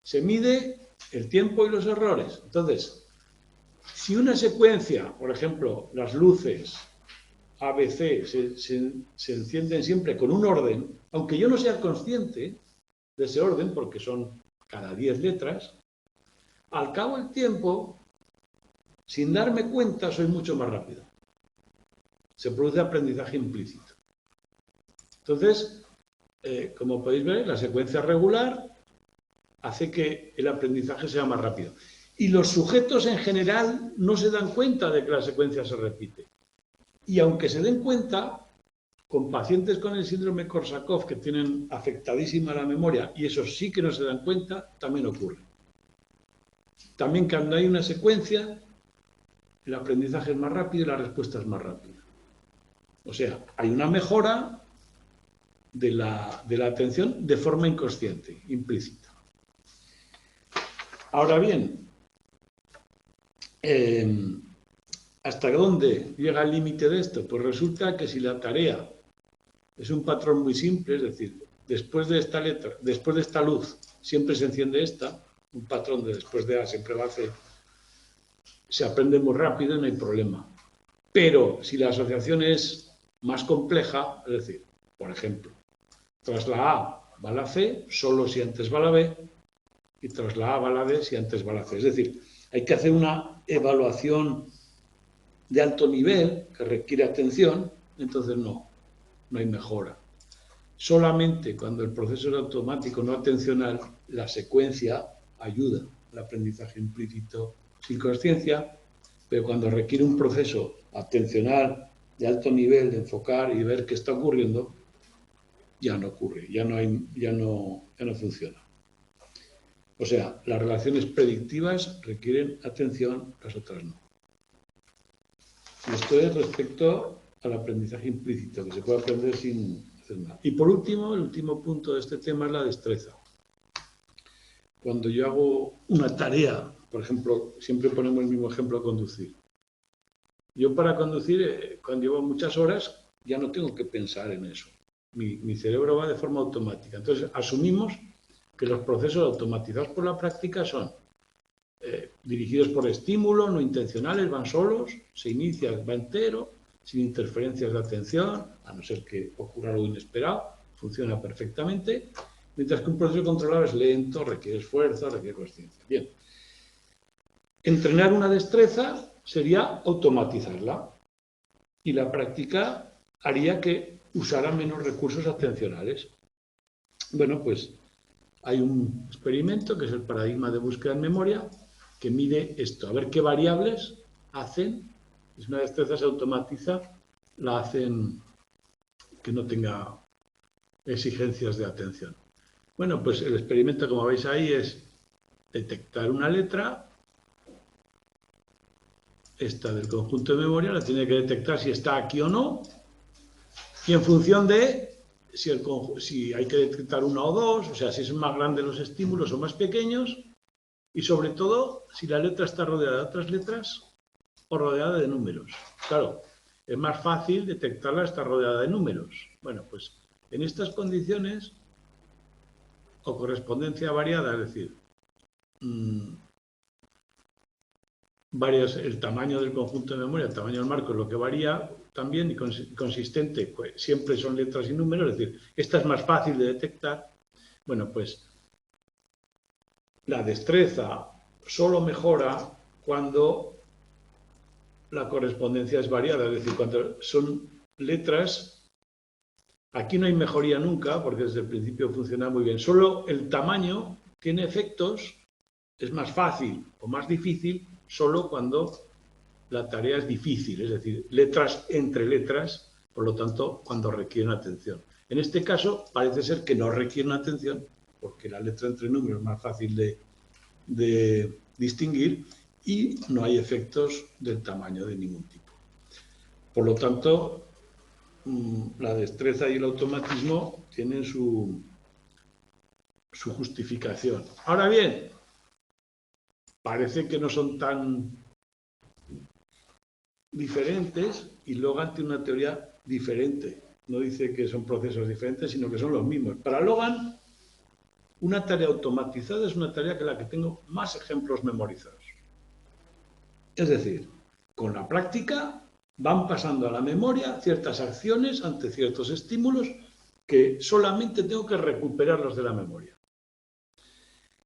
Speaker 1: Se mide el tiempo y los errores. Entonces, si una secuencia, por ejemplo, las luces ABC se encienden siempre con un orden, aunque yo no sea consciente de ese orden, porque son cada 10 letras, al cabo del tiempo, sin darme cuenta, soy mucho más rápido. Se produce aprendizaje implícito. Entonces, como podéis ver, la secuencia regular hace que el aprendizaje sea más rápido. Y los sujetos en general no se dan cuenta de que la secuencia se repite. Y aunque se den cuenta, con pacientes con el síndrome Korsakoff que tienen afectadísima la memoria, y eso sí que no se dan cuenta, también ocurre. También cuando hay una secuencia, el aprendizaje es más rápido y la respuesta es más rápida. O sea, hay una mejora de la atención de forma inconsciente, implícita. Ahora bien, ¿hasta dónde llega el límite de esto? Pues resulta que si la tarea es un patrón muy simple, es decir, después de esta letra, después de esta luz, siempre se enciende esta, un patrón de después de A siempre va a C, se aprende muy rápido y no hay problema. Pero si la asociación es más compleja, es decir, por ejemplo, tras la A va la C, solo si antes va la B, y tras la A va la D si antes va la C. Es decir, hay que hacer una evaluación de alto nivel que requiere atención, entonces no hay mejora. Solamente cuando el proceso es automático, no atencional, la secuencia ayuda al aprendizaje implícito sin consciencia, pero cuando requiere un proceso atencional de alto nivel, de enfocar y ver qué está ocurriendo, ya no ocurre, ya no funciona. O sea, las relaciones predictivas requieren atención, las otras no. Esto es respecto al aprendizaje implícito, que se puede aprender sin hacer nada. Y por último, el último punto de este tema es la destreza. Cuando yo hago una tarea, por ejemplo, siempre ponemos el mismo ejemplo, conducir. Yo para conducir, cuando llevo muchas horas, ya no tengo que pensar en eso. Mi cerebro va de forma automática. Entonces, asumimos que los procesos automatizados por la práctica son dirigidos por estímulo, no intencionales, van solos, se inicia, va entero, sin interferencias de atención, a no ser que ocurra algo inesperado, funciona perfectamente, mientras que un proceso controlado es lento, requiere esfuerzo, requiere consciencia. Bien. Entrenar una destreza sería automatizarla, y la práctica haría que usara menos recursos atencionales. Bueno, pues hay un experimento que es el paradigma de búsqueda en memoria que mide esto, a ver qué variables hacen, si una destreza se automatiza, la hacen que no tenga exigencias de atención. Bueno, pues el experimento, como veis ahí, es detectar una letra, esta del conjunto de memoria, la tiene que detectar si está aquí o no, y en función de si hay que detectar una o dos, o sea, si son más grandes los estímulos o más pequeños, y sobre todo si la letra está rodeada de otras letras o rodeada de números. Claro, es más fácil detectarla, está rodeada de números. Bueno, pues en estas condiciones, o correspondencia variada, es decir, el tamaño del conjunto de memoria, el tamaño del marco es lo que varía también, y consistente, pues siempre son letras y números, es decir, esta es más fácil de detectar. Bueno, pues la destreza solo mejora cuando la correspondencia es variada, es decir, cuando son letras, aquí no hay mejoría nunca, porque desde el principio funciona muy bien. Solo el tamaño tiene efectos, es más fácil o más difícil, solo cuando la tarea es difícil, es decir, letras entre letras, por lo tanto, cuando requieren atención. En este caso, parece ser que no requieren atención, porque la letra entre números es más fácil de distinguir y no hay efectos del tamaño de ningún tipo. Por lo tanto, la destreza y el automatismo tienen su justificación. Ahora bien, parece que no son tan diferentes, y Logan tiene una teoría diferente. No dice que son procesos diferentes, sino que son los mismos. Para Logan, una tarea automatizada es una tarea que la que tengo más ejemplos memorizados. Es decir, con la práctica van pasando a la memoria ciertas acciones ante ciertos estímulos que solamente tengo que recuperarlos de la memoria.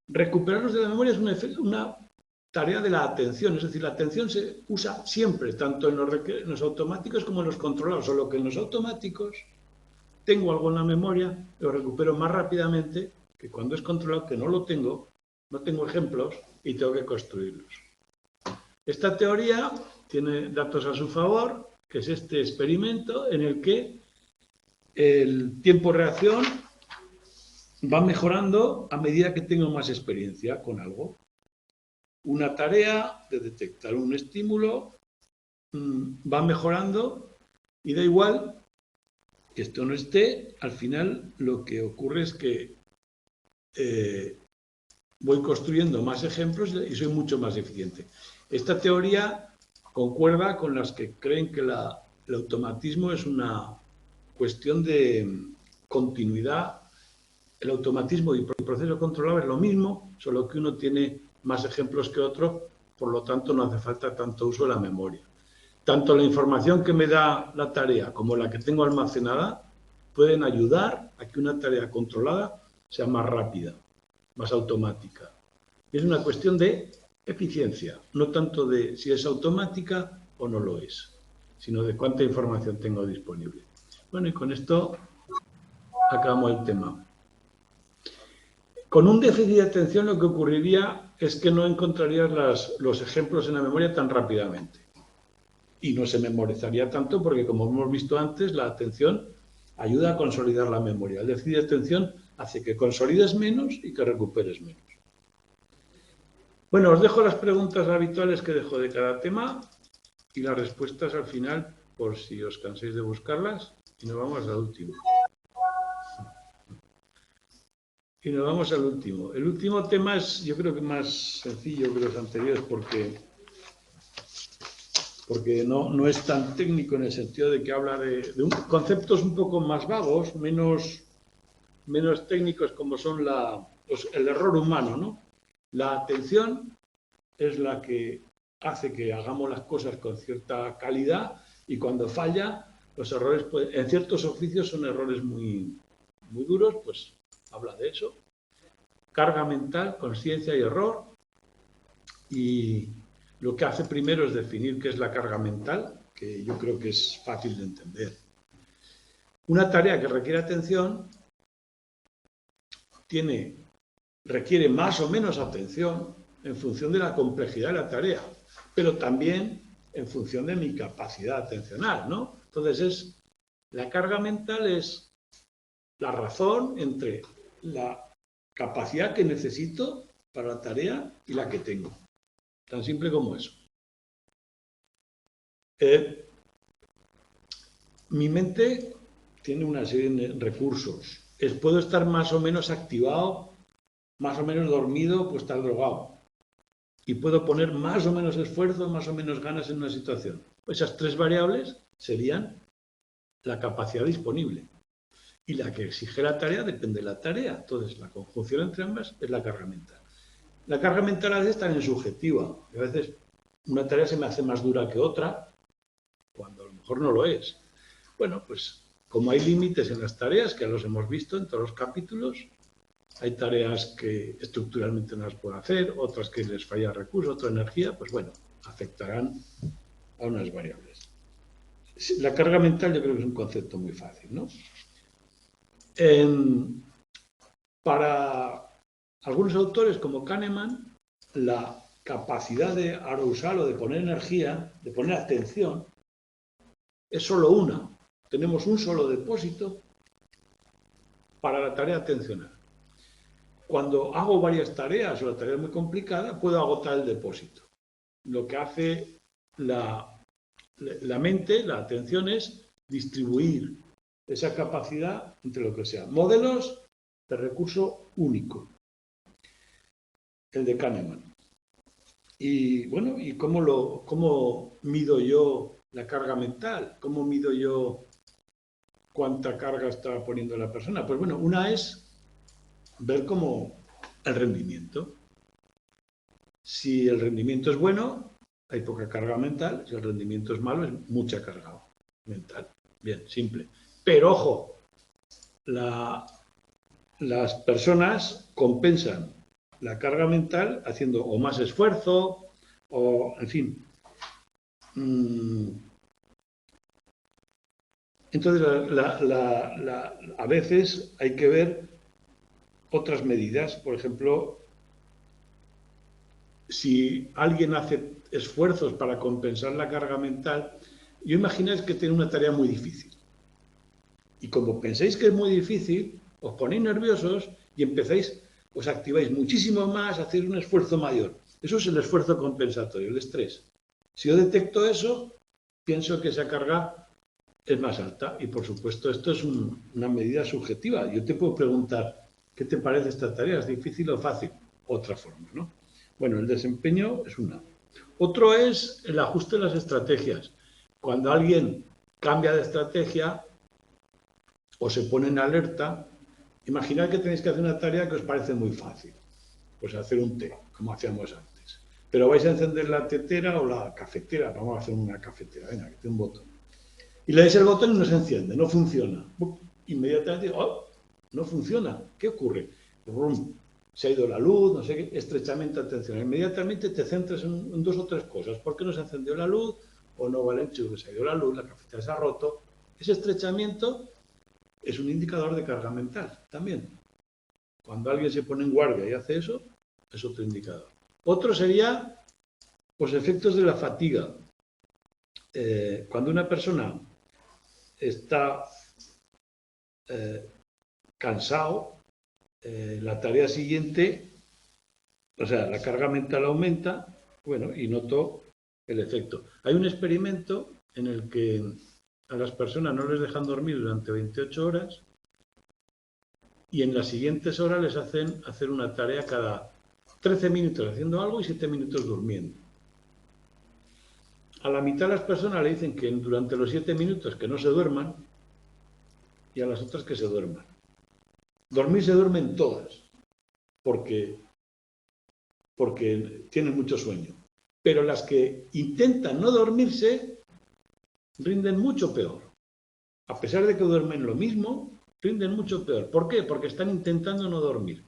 Speaker 1: Recuperarlos de la memoria es una tarea de la atención, es decir, la atención se usa siempre, tanto en los automáticos como en los controlados, solo que en los automáticos tengo algo en la memoria, lo recupero más rápidamente que cuando es controlado, que no tengo ejemplos y tengo que construirlos. Esta teoría tiene datos a su favor, que es este experimento en el que el tiempo de reacción va mejorando a medida que tengo más experiencia con algo. Una tarea de detectar un estímulo va mejorando y da igual que esto no esté, al final lo que ocurre es que voy construyendo más ejemplos y soy mucho más eficiente. Esta teoría concuerda con las que creen que el automatismo es una cuestión de continuidad. El automatismo y el proceso controlado es lo mismo, solo que uno tiene más ejemplos que otro, por lo tanto no hace falta tanto uso de la memoria. Tanto la información que me da la tarea como la que tengo almacenada pueden ayudar a que una tarea controlada sea más rápida, más automática. Y es una cuestión de eficiencia, no tanto de si es automática o no lo es, sino de cuánta información tengo disponible. Bueno, y con esto acabamos el tema. Con un déficit de atención lo que ocurriría es que no encontrarías los ejemplos en la memoria tan rápidamente. Y no se memorizaría tanto porque, como hemos visto antes, la atención ayuda a consolidar la memoria. El déficit de atención hace que consolides menos y que recuperes menos. Bueno, os dejo las preguntas habituales que dejo de cada tema y las respuestas al final, por si os canséis de buscarlas, y nos vamos al último. El último tema es, yo creo que más sencillo que los anteriores porque no es tan técnico en el sentido de que habla de conceptos un poco más vagos, menos técnicos, como son el error humano, ¿no? La atención es la que hace que hagamos las cosas con cierta calidad y cuando falla, los errores, en ciertos oficios son errores muy, muy duros, pues habla de eso. Carga mental, conciencia y error. Y lo que hace primero es definir qué es la carga mental, que yo creo que es fácil de entender. Una tarea que requiere atención requiere más o menos atención en función de la complejidad de la tarea, pero también en función de mi capacidad atencional, ¿no? Entonces, la carga mental es la razón entre la capacidad que necesito para la tarea y la que tengo. Tan simple como eso. Mi mente tiene una serie de recursos. Puedo estar más o menos activado, más o menos dormido, pues estar drogado. Y puedo poner más o menos esfuerzo, más o menos ganas en una situación. Esas tres variables serían la capacidad disponible. Y la que exige la tarea depende de la tarea. Entonces, la conjunción entre ambas es la carga mental. La carga mental a veces es también subjetiva. A veces una tarea se me hace más dura que otra, cuando a lo mejor no lo es. Bueno, pues como hay límites en las tareas, que ya los hemos visto en todos los capítulos, hay tareas que estructuralmente no las puedo hacer, otras que les falla recurso, otra energía, pues bueno, afectarán a unas variables. La carga mental yo creo que es un concepto muy fácil, ¿no? Para algunos autores como Kahneman, la capacidad de arousal o de poner energía, de poner atención, es solo una. Tenemos un solo depósito para la tarea atencional. Cuando hago varias tareas o la tarea es muy complicada, puedo agotar el depósito. Lo que hace la mente, la atención, es distribuir esa capacidad entre lo que sea. Modelos de recurso único. El de Kahneman. Y bueno, ¿y cómo mido yo la carga mental? ¿Cómo mido yo cuánta carga está poniendo la persona? Pues bueno, una es ver cómo el rendimiento. Si el rendimiento es bueno, hay poca carga mental. Si el rendimiento es malo, es mucha carga mental. Bien, simple. Pero ojo, las personas compensan la carga mental haciendo o más esfuerzo o, en fin. Entonces, a veces hay que ver otras medidas. Por ejemplo, si alguien hace esfuerzos para compensar la carga mental, yo imagino que tiene una tarea muy difícil. Y como pensáis que es muy difícil, os ponéis nerviosos y empezáis, os activáis muchísimo más, a hacer un esfuerzo mayor. Eso es el esfuerzo compensatorio, el estrés. Si yo detecto eso, pienso que esa carga es más alta. Y por supuesto, esto es una medida subjetiva. Yo te puedo preguntar, ¿qué te parece esta tarea? ¿Es difícil o fácil? Otra forma, ¿no? Bueno, el desempeño es una. Otro es el ajuste de las estrategias. Cuando alguien cambia de estrategia o se pone en alerta, imaginad que tenéis que hacer una tarea que os parece muy fácil. Pues hacer un té, como hacíamos antes. Pero vais a encender la tetera o la cafetera. Vamos a hacer una cafetera. Venga, que tiene un botón. Y le dais el botón y no se enciende, no funciona. Inmediatamente, oh, no funciona. ¿Qué ocurre? Rum, se ha ido la luz, no sé qué, estrechamiento atencional. Inmediatamente te centras en dos o tres cosas. ¿Por qué no se encendió la luz? O no vale el enchufe, se ha ido la luz, la cafetera se ha roto. Ese estrechamiento es un indicador de carga mental también. Cuando alguien se pone en guardia y hace eso, es otro indicador. Otro sería los efectos de la fatiga. Cuando una persona está cansado, la tarea siguiente, o sea, la carga mental aumenta, bueno, y noto el efecto. Hay un experimento en el que a las personas no les dejan dormir durante 28 horas y en las siguientes horas les hacen hacer una tarea cada 13 minutos haciendo algo y 7 minutos durmiendo. A la mitad de las personas le dicen que durante los 7 minutos que no se duerman y a las otras que se duerman. Dormir se duermen todas, porque tienen mucho sueño. Pero las que intentan no dormirse rinden mucho peor. A pesar de que duermen lo mismo, rinden mucho peor. ¿Por qué? Porque están intentando no dormir.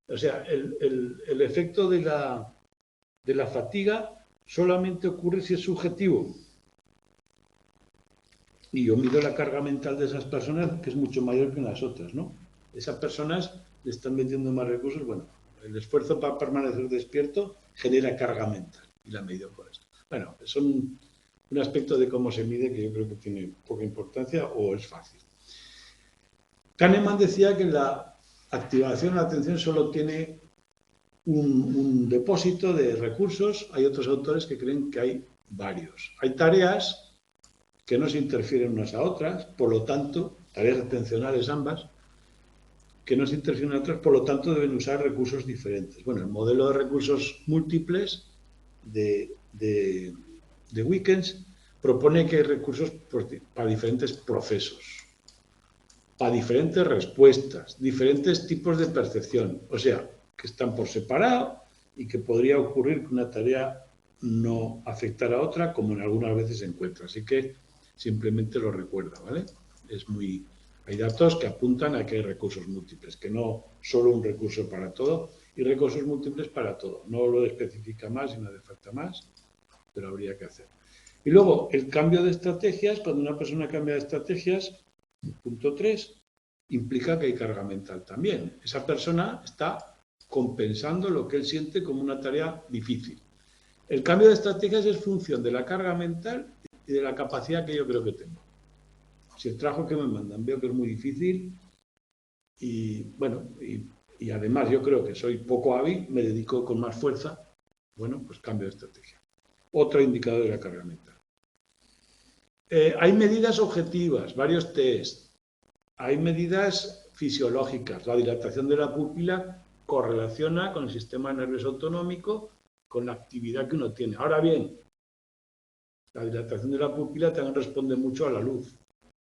Speaker 1: O sea, el efecto de la fatiga solamente ocurre si es subjetivo. Y yo mido la carga mental de esas personas, que es mucho mayor que en las otras, ¿no? Esas personas le están metiendo más recursos. Bueno, el esfuerzo para permanecer despierto genera carga mental y la medido por esto. Bueno, es un aspecto de cómo se mide que yo creo que tiene poca importancia o es fácil. Kahneman decía que la activación de la atención solo tiene un depósito de recursos. Hay otros autores que creen que hay varios. Hay tareas que no se interfieren unas a otras, por lo tanto, tareas atencionales ambas, que no se interfieren a otras, por lo tanto deben usar recursos diferentes. Bueno, el modelo de recursos múltiples de Wickens propone que hay recursos para diferentes procesos, para diferentes respuestas, diferentes tipos de percepción, o sea, que están por separado y que podría ocurrir que una tarea no afectara a otra, como en algunas veces se encuentra. Así que simplemente lo recuerda, ¿vale? Hay datos que apuntan a que hay recursos múltiples, que no solo un recurso para todo, y recursos múltiples para todo. No lo especifica más y no hace falta más, pero habría que hacer. Y luego, el cambio de estrategias, cuando una persona cambia de estrategias, punto 3, implica que hay carga mental también. Esa persona está compensando lo que él siente como una tarea difícil. El cambio de estrategias es función de la carga mental y de la capacidad que yo creo que tengo. Si el trabajo que me mandan veo que es muy difícil y, bueno, y además yo creo que soy poco hábil, me dedico con más fuerza, bueno, pues cambio de estrategia. Otro indicador de la carga mental. Hay medidas objetivas, varios test. Hay medidas fisiológicas. La dilatación de la pupila correlaciona con el sistema nervioso autonómico, con la actividad que uno tiene. Ahora bien, la dilatación de la pupila también responde mucho a la luz.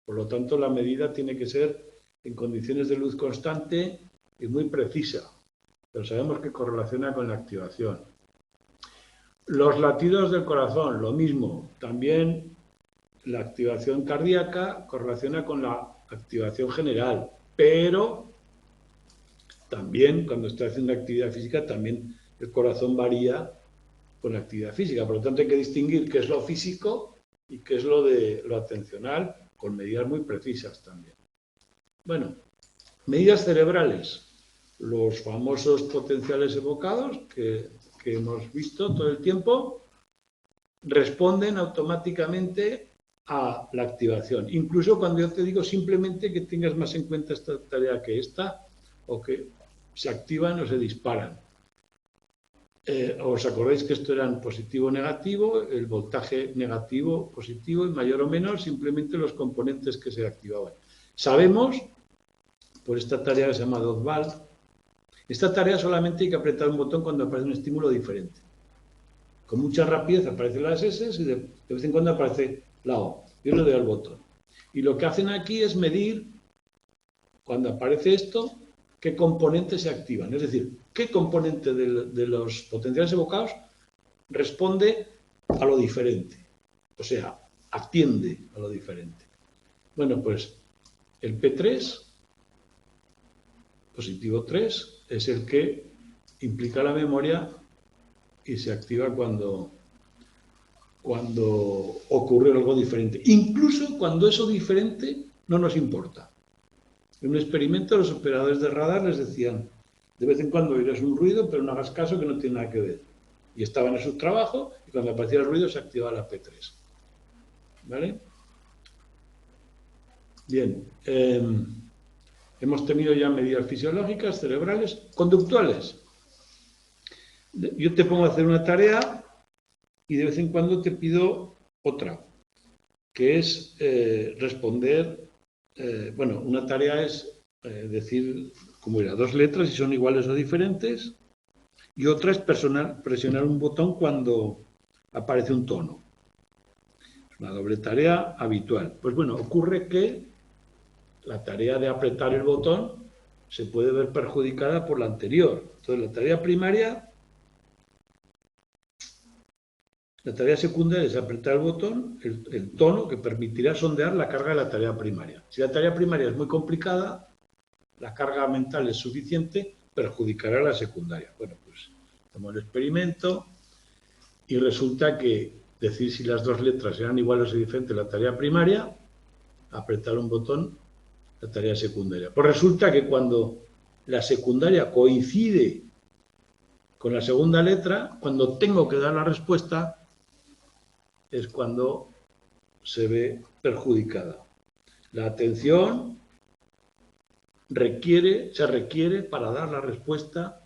Speaker 1: Por lo tanto, la medida tiene que ser en condiciones de luz constante y muy precisa. Pero sabemos que correlaciona con la activación. Los latidos del corazón, lo mismo. También la activación cardíaca correlaciona con la activación general. Pero también, cuando está haciendo actividad física, también el corazón varía con la actividad física. Por lo tanto, hay que distinguir qué es lo físico y qué es lo atencional, con medidas muy precisas también. Bueno, medidas cerebrales. Los famosos potenciales evocados que hemos visto todo el tiempo responden automáticamente a la activación. Incluso cuando yo te digo simplemente que tengas más en cuenta esta tarea que esta, o que se activan o se disparan. ¿Os acordáis que esto eran positivo o negativo? El voltaje negativo, positivo, y mayor o menor, simplemente los componentes que se activaban. Sabemos, por esta tarea que se llama Dodval, esta tarea solamente hay que apretar un botón cuando aparece un estímulo diferente. Con mucha rapidez aparecen las S y de vez en cuando aparece la O. Yo le doy al botón. Y lo que hacen aquí es medir, cuando aparece esto, qué componentes se activan. Es decir, qué componente de los potenciales evocados responde a lo diferente. O sea, atiende a lo diferente. Bueno, pues el P3, positivo 3, es el que implica la memoria y se activa cuando ocurre algo diferente. Incluso cuando eso diferente no nos importa. En un experimento los operadores de radar les decían, de vez en cuando oirás un ruido, pero no hagas caso que no tiene nada que ver. Y estaban en su trabajo y cuando aparecía el ruido se activaba la P3. ¿Vale? Bien. Hemos tenido ya medidas fisiológicas, cerebrales, conductuales. Yo te pongo a hacer una tarea y de vez en cuando te pido otra, que es responder, bueno, una tarea es decir, como era, 2 letras si son iguales o diferentes, y otra es presionar un botón cuando aparece un tono. Es una doble tarea habitual. Pues bueno, ocurre que la tarea de apretar el botón se puede ver perjudicada por la anterior. Entonces, la tarea primaria, la tarea secundaria es apretar el botón, el tono que permitirá sondear la carga de la tarea primaria. Si la tarea primaria es muy complicada, la carga mental es suficiente, perjudicará a la secundaria. Bueno, pues hacemos el experimento y resulta que decir si las 2 letras eran iguales o diferentes la tarea primaria, apretar un botón, la tarea secundaria. Pues resulta que cuando la secundaria coincide con la segunda letra, cuando tengo que dar la respuesta, es cuando se ve perjudicada. La atención se requiere para dar la respuesta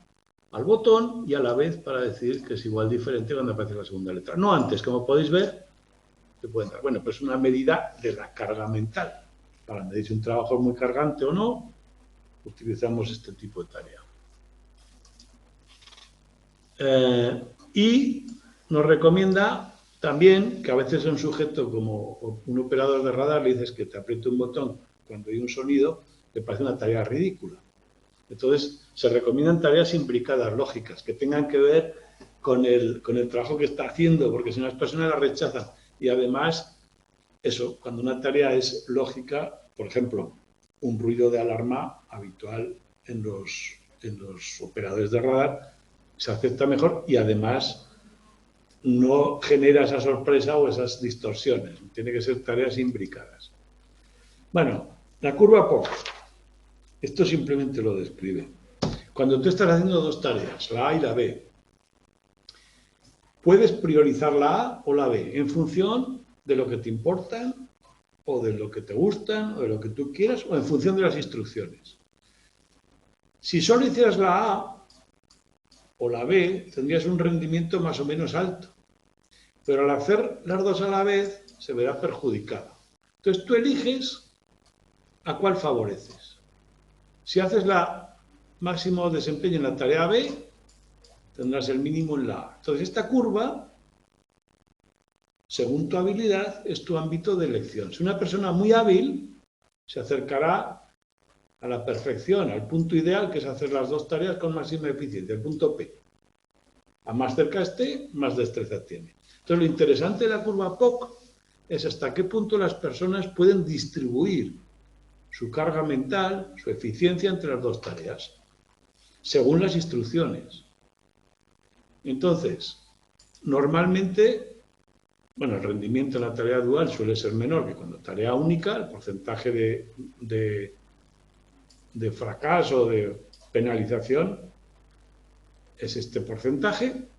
Speaker 1: al botón y a la vez para decir que es igual diferente cuando aparece la segunda letra. No antes, como podéis ver, se pueden dar. Bueno, pues una medida de la carga mental. Para medir si un trabajo es muy cargante o no, utilizamos este tipo de tarea. Y nos recomienda también que a veces a un sujeto como un operador de radar le dices que te apriete un botón cuando hay un sonido, le parece una tarea ridícula. Entonces, se recomiendan tareas imbricadas, lógicas, que tengan que ver con el trabajo que está haciendo, porque si no las personas la rechazan. Y además, eso, cuando una tarea es lógica, por ejemplo, un ruido de alarma habitual en los operadores de radar, se acepta mejor y además no genera esa sorpresa o esas distorsiones. Tiene que ser tareas imbricadas. Bueno, la curva POC. Esto simplemente lo describe. Cuando tú estás haciendo 2 tareas, la A y la B, puedes priorizar la A o la B en función de lo que te importan o de lo que te gustan o de lo que tú quieras o en función de las instrucciones. Si solo hicieras la A o la B, tendrías un rendimiento más o menos alto. Pero al hacer las 2 a la vez, se verá perjudicada. Entonces tú eliges a cuál favoreces. Si haces la máximo desempeño en la tarea B, tendrás el mínimo en la A. Entonces esta curva, según tu habilidad, es tu ámbito de elección. Si una persona muy hábil se acercará a la perfección, al punto ideal, que es hacer las 2 tareas con máxima eficiencia, el punto P. A más cerca esté, más destreza tiene. Entonces, lo interesante de la curva POC es hasta qué punto las personas pueden distribuir su carga mental, su eficiencia entre las 2 tareas, según las instrucciones. Entonces, normalmente, bueno, el rendimiento en la tarea dual suele ser menor que cuando tarea única, el porcentaje de fracaso, de penalización, es este porcentaje,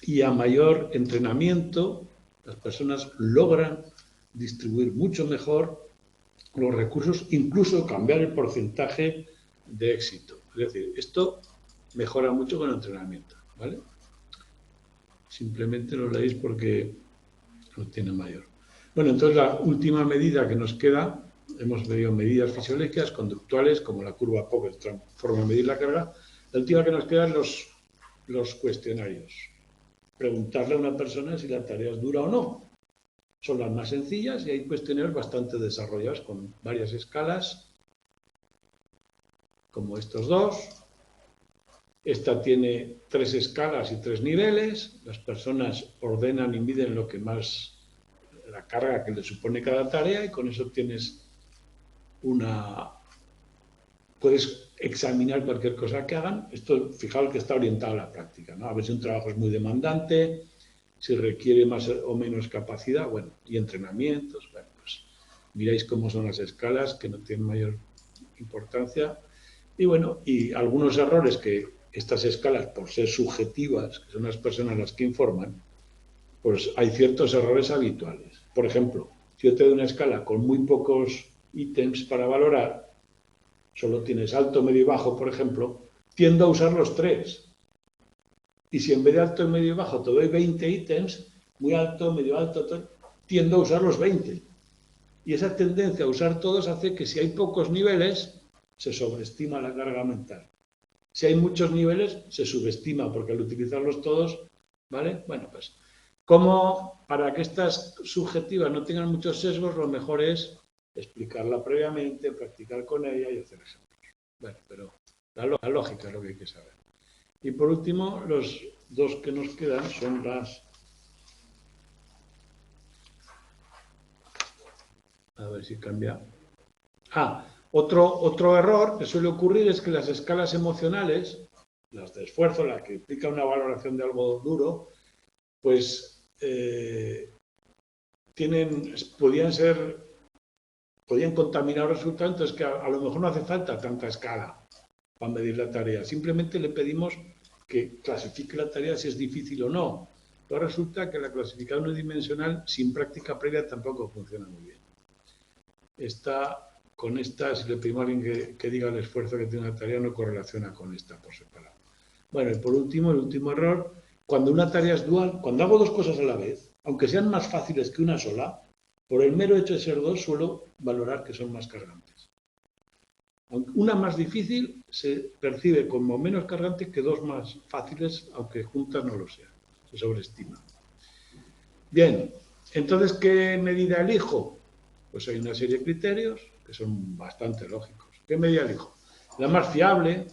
Speaker 1: y a mayor entrenamiento, las personas logran distribuir mucho mejor los recursos, incluso cambiar el porcentaje de éxito. Es decir, esto mejora mucho con el entrenamiento, ¿vale? Simplemente lo leéis porque lo tiene mayor. Bueno, entonces la última medida que nos queda, hemos medido medidas fisiológicas, conductuales, como la curva POC, que es forma de medir la carga. La última que nos quedan los cuestionarios. Preguntarle a una persona si la tarea es dura o no. Son las más sencillas y hay cuestionarios bastante desarrollados con varias escalas, como estos dos. Esta tiene 3 escalas y 3 niveles. Las personas ordenan y miden lo que más, la carga que le supone cada tarea, y con eso tienes puedes examinar cualquier cosa que hagan. Esto, fijaos que está orientado a la práctica, ¿no? A ver si un trabajo es muy demandante, si requiere más o menos capacidad, bueno, y entrenamientos. Bueno, pues miráis cómo son las escalas, que no tienen mayor importancia. Y bueno, y algunos errores que estas escalas, por ser subjetivas, que son las personas las que informan, pues hay ciertos errores habituales. Por ejemplo, si yo te doy una escala con muy pocos ítems para valorar, solo tienes alto, medio y bajo, por ejemplo, tiendo a usar los 3. Y si en vez de alto, medio y bajo te doy 20 ítems, muy alto, medio alto, tiendo a usar los 20. Y esa tendencia a usar todos hace que si hay pocos niveles, se sobreestima la carga mental. Si hay muchos niveles, se subestima, porque al utilizarlos todos, ¿vale? Bueno, pues, como para que estas subjetivas no tengan muchos sesgos, lo mejor es explicarla previamente, practicar con ella y hacer ejemplos. Bueno, pero la lógica es lo que hay que saber. Y por último, los dos que nos quedan son las... A ver si cambia. Otro error que suele ocurrir es que las escalas emocionales, las de esfuerzo, las que implican una valoración de algo duro, pues podían contaminar los resultados. Entonces, que a lo mejor no hace falta tanta escala para medir la tarea. Simplemente le pedimos que clasifique la tarea si es difícil o no. Pero resulta que la clasificación unidimensional sin práctica previa tampoco funciona muy bien. Con esta, si le pedimos a alguien que diga el esfuerzo que tiene una tarea, no correlaciona con esta por separado. Bueno, y por último, el último error, cuando una tarea es dual, cuando hago dos cosas a la vez, aunque sean más fáciles que una sola, por el mero hecho de ser dos, suelo valorar que son más cargantes. Una más difícil se percibe como menos cargante que dos más fáciles, aunque juntas no lo sean. Se sobreestima. Bien, entonces, ¿qué medida elijo? Pues hay una serie de criterios que son bastante lógicos. ¿Qué medida elijo? La más fiable,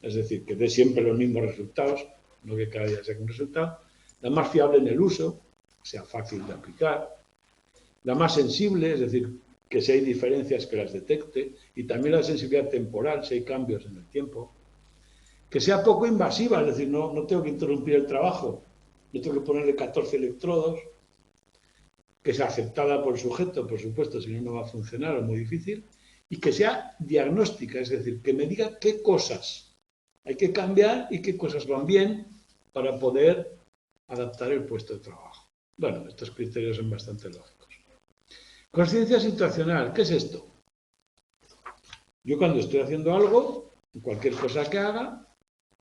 Speaker 1: es decir, que dé siempre los mismos resultados, no que cada día sea un resultado. La más fiable en el uso, sea fácil de aplicar. La más sensible, es decir, que si hay diferencias que las detecte, y también la sensibilidad temporal, si hay cambios en el tiempo. Que sea poco invasiva, es decir, no tengo que interrumpir el trabajo, no tengo que ponerle 14 electrodos. Que sea aceptada por el sujeto, por supuesto, si no, no va a funcionar, es muy difícil. Y que sea diagnóstica, es decir, que me diga qué cosas hay que cambiar y qué cosas van bien para poder adaptar el puesto de trabajo. Bueno, estos criterios son bastante lógicos. Conciencia situacional, ¿qué es esto? Yo cuando estoy haciendo algo, cualquier cosa que haga,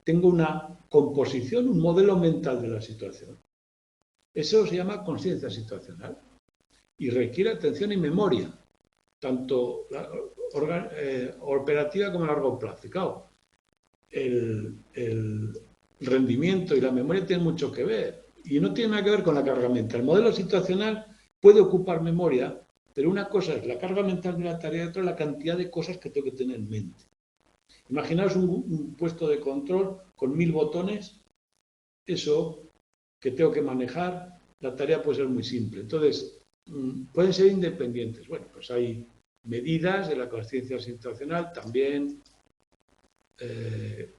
Speaker 1: tengo una composición, un modelo mental de la situación. Eso se llama conciencia situacional y requiere atención y memoria, tanto operativa como a largo plazo. Claro, el rendimiento y la memoria tienen mucho que ver y no tiene nada que ver con la carga mental. El modelo situacional puede ocupar memoria, pero una cosa es la carga mental de la tarea y otra la cantidad de cosas que tengo que tener en mente. Imaginaos un puesto de control con 1000 botones, eso que tengo que manejar, la tarea puede ser muy simple. Entonces, pueden ser independientes. Bueno, pues hay medidas de la conciencia situacional, también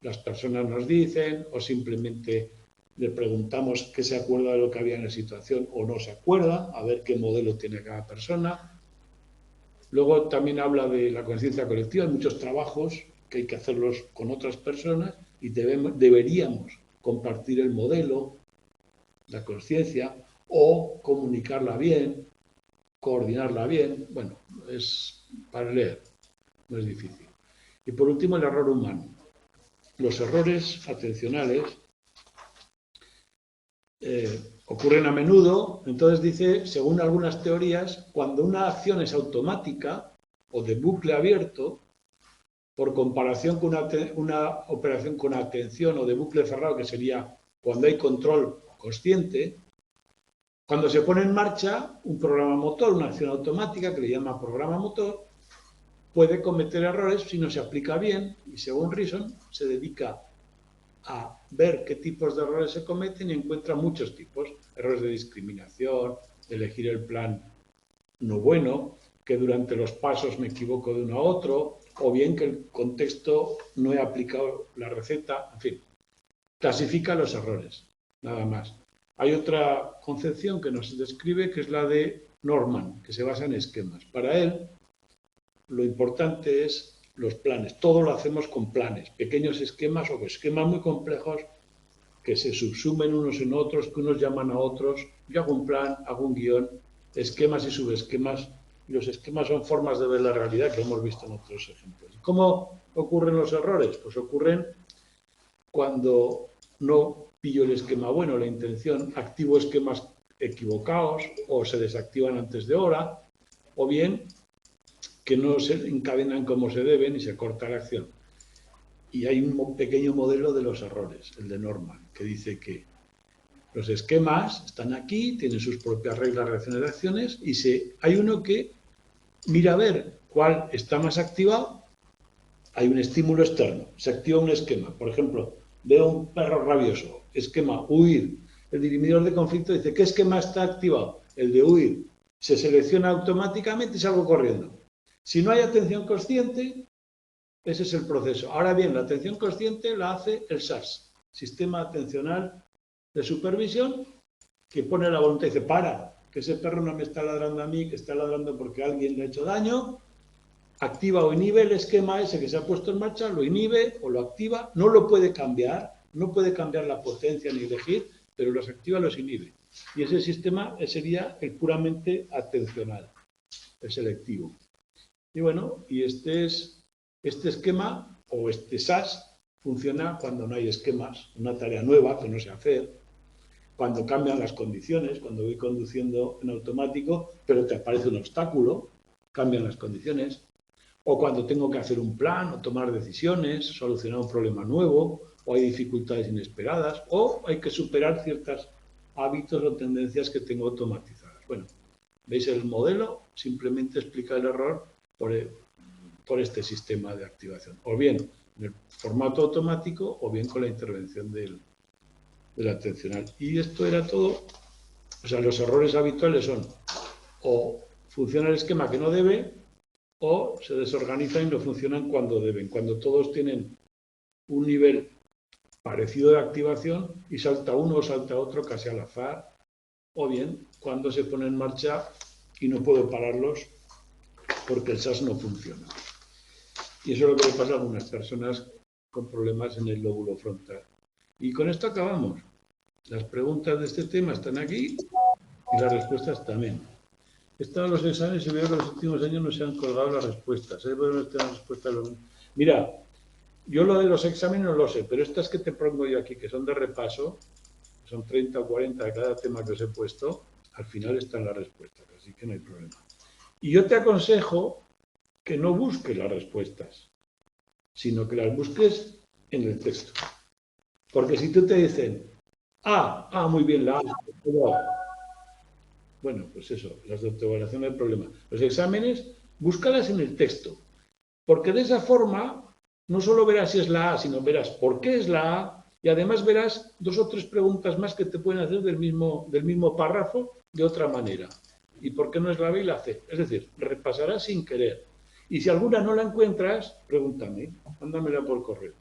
Speaker 1: las personas nos dicen, o simplemente le preguntamos qué se acuerda de lo que había en la situación o no se acuerda, a ver qué modelo tiene cada persona. Luego también habla de la conciencia colectiva, hay muchos trabajos que hay que hacerlos con otras personas y deberíamos compartir el modelo, la conciencia, o comunicarla bien. coordinarla bien. Bueno, es para leer, no es difícil. Y por último, el error humano. Los errores atencionales ocurren a menudo. Entonces dice, según algunas teorías, cuando una acción es automática o de bucle abierto, por comparación con una operación con atención o de bucle cerrado, que sería cuando hay control consciente, cuando se pone en marcha un programa motor, una acción automática que le llama programa motor, puede cometer errores si no se aplica bien, y según Reason se dedica a ver qué tipos de errores se cometen y encuentra muchos tipos. Errores de discriminación, de elegir el plan no bueno, que durante los pasos me equivoco de uno a otro, o bien que el contexto no he aplicado la receta, en fin. Clasifica los errores, nada más. Hay otra concepción que nos describe, que es la de Norman, que se basa en esquemas. Para él, lo importante es los planes. Todo lo hacemos con planes, pequeños esquemas o esquemas muy complejos que se subsumen unos en otros, que unos llaman a otros. Yo hago un plan, hago un guión, esquemas y subesquemas, y los esquemas son formas de ver la realidad que hemos visto en otros ejemplos. ¿Cómo ocurren los errores? Pues ocurren cuando no pillo el esquema bueno, la intención, activo esquemas equivocados o se desactivan antes de hora, o bien que no se encadenan como se deben y se corta la acción. Y hay un pequeño modelo de los errores, el de Norman, que dice que los esquemas están aquí, tienen sus propias reglas, reacciones de acciones, y hay uno que mira a ver cuál está más activado. Hay un estímulo externo, se activa un esquema. Por ejemplo, veo un perro rabioso, esquema, huir. El dirimidor de conflicto dice, ¿qué esquema está activado? El de huir. Se selecciona automáticamente y salgo corriendo. Si no hay atención consciente, ese es el proceso. Ahora bien, la atención consciente la hace el SAS, Sistema Atencional de Supervisión, que pone la voluntad y dice, para, que ese perro no me está ladrando a mí, que está ladrando porque alguien le ha hecho daño. Activa o inhibe el esquema ese que se ha puesto en marcha, lo inhibe o lo activa, no lo puede cambiar, no puede cambiar la potencia ni elegir, pero los activa, los inhibe. Y ese sistema sería el puramente atencional, el selectivo. Y bueno, y este esquema o este SAS funciona cuando no hay esquemas, una tarea nueva que no sé hacer, cuando cambian las condiciones, cuando voy conduciendo en automático, pero te aparece un obstáculo, cambian las condiciones, o cuando tengo que hacer un plan o tomar decisiones, solucionar un problema nuevo, o hay dificultades inesperadas, o hay que superar ciertos hábitos o tendencias que tengo automatizadas. Bueno, ¿veis el modelo? Simplemente explica el error por este sistema de activación, o bien en el formato automático, o bien con la intervención del atencional. Y esto era todo. O sea, los errores habituales son o funciona el esquema que no debe, o se desorganizan y no funcionan cuando deben, cuando todos tienen un nivel parecido de activación y salta uno o salta otro casi al azar, o bien cuando se pone en marcha y no puedo pararlos porque el SAS no funciona. Y eso es lo que le pasa a algunas personas con problemas en el lóbulo frontal. Y con esto acabamos. Las preguntas de este tema están aquí y las respuestas también. He estado en los exámenes y veo que en los últimos años no se han colgado las respuestas. Mira, yo lo de los exámenes no lo sé, pero estas que te pongo yo aquí, que son de repaso, que son 30 o 40 de cada tema que os he puesto, al final están las respuestas, así que no hay problema. Y yo te aconsejo que no busques las respuestas, sino que las busques en el texto. Porque si tú te dicen, muy bien, la A, bueno, pues eso, las de autoevaluación no hay problema. Los exámenes, búscalas en el texto, porque de esa forma no solo verás si es la A, sino verás por qué es la A y además verás 2 o 3 preguntas más que te pueden hacer del mismo párrafo de otra manera. ¿Y por qué no es la B y la C? Es decir, repasarás sin querer. Y si alguna no la encuentras, pregúntame, mándamela por correo.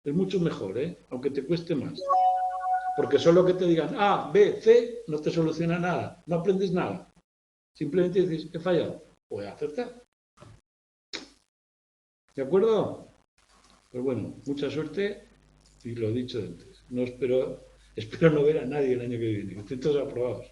Speaker 1: Es mucho mejor, aunque te cueste más. Porque solo que te digan A, B, C, no te soluciona nada, no aprendes nada. Simplemente dices, he fallado, voy a acertar. ¿De acuerdo? Pues bueno, mucha suerte y lo dicho antes. No espero no ver a nadie el año que viene, que estén todos aprobados.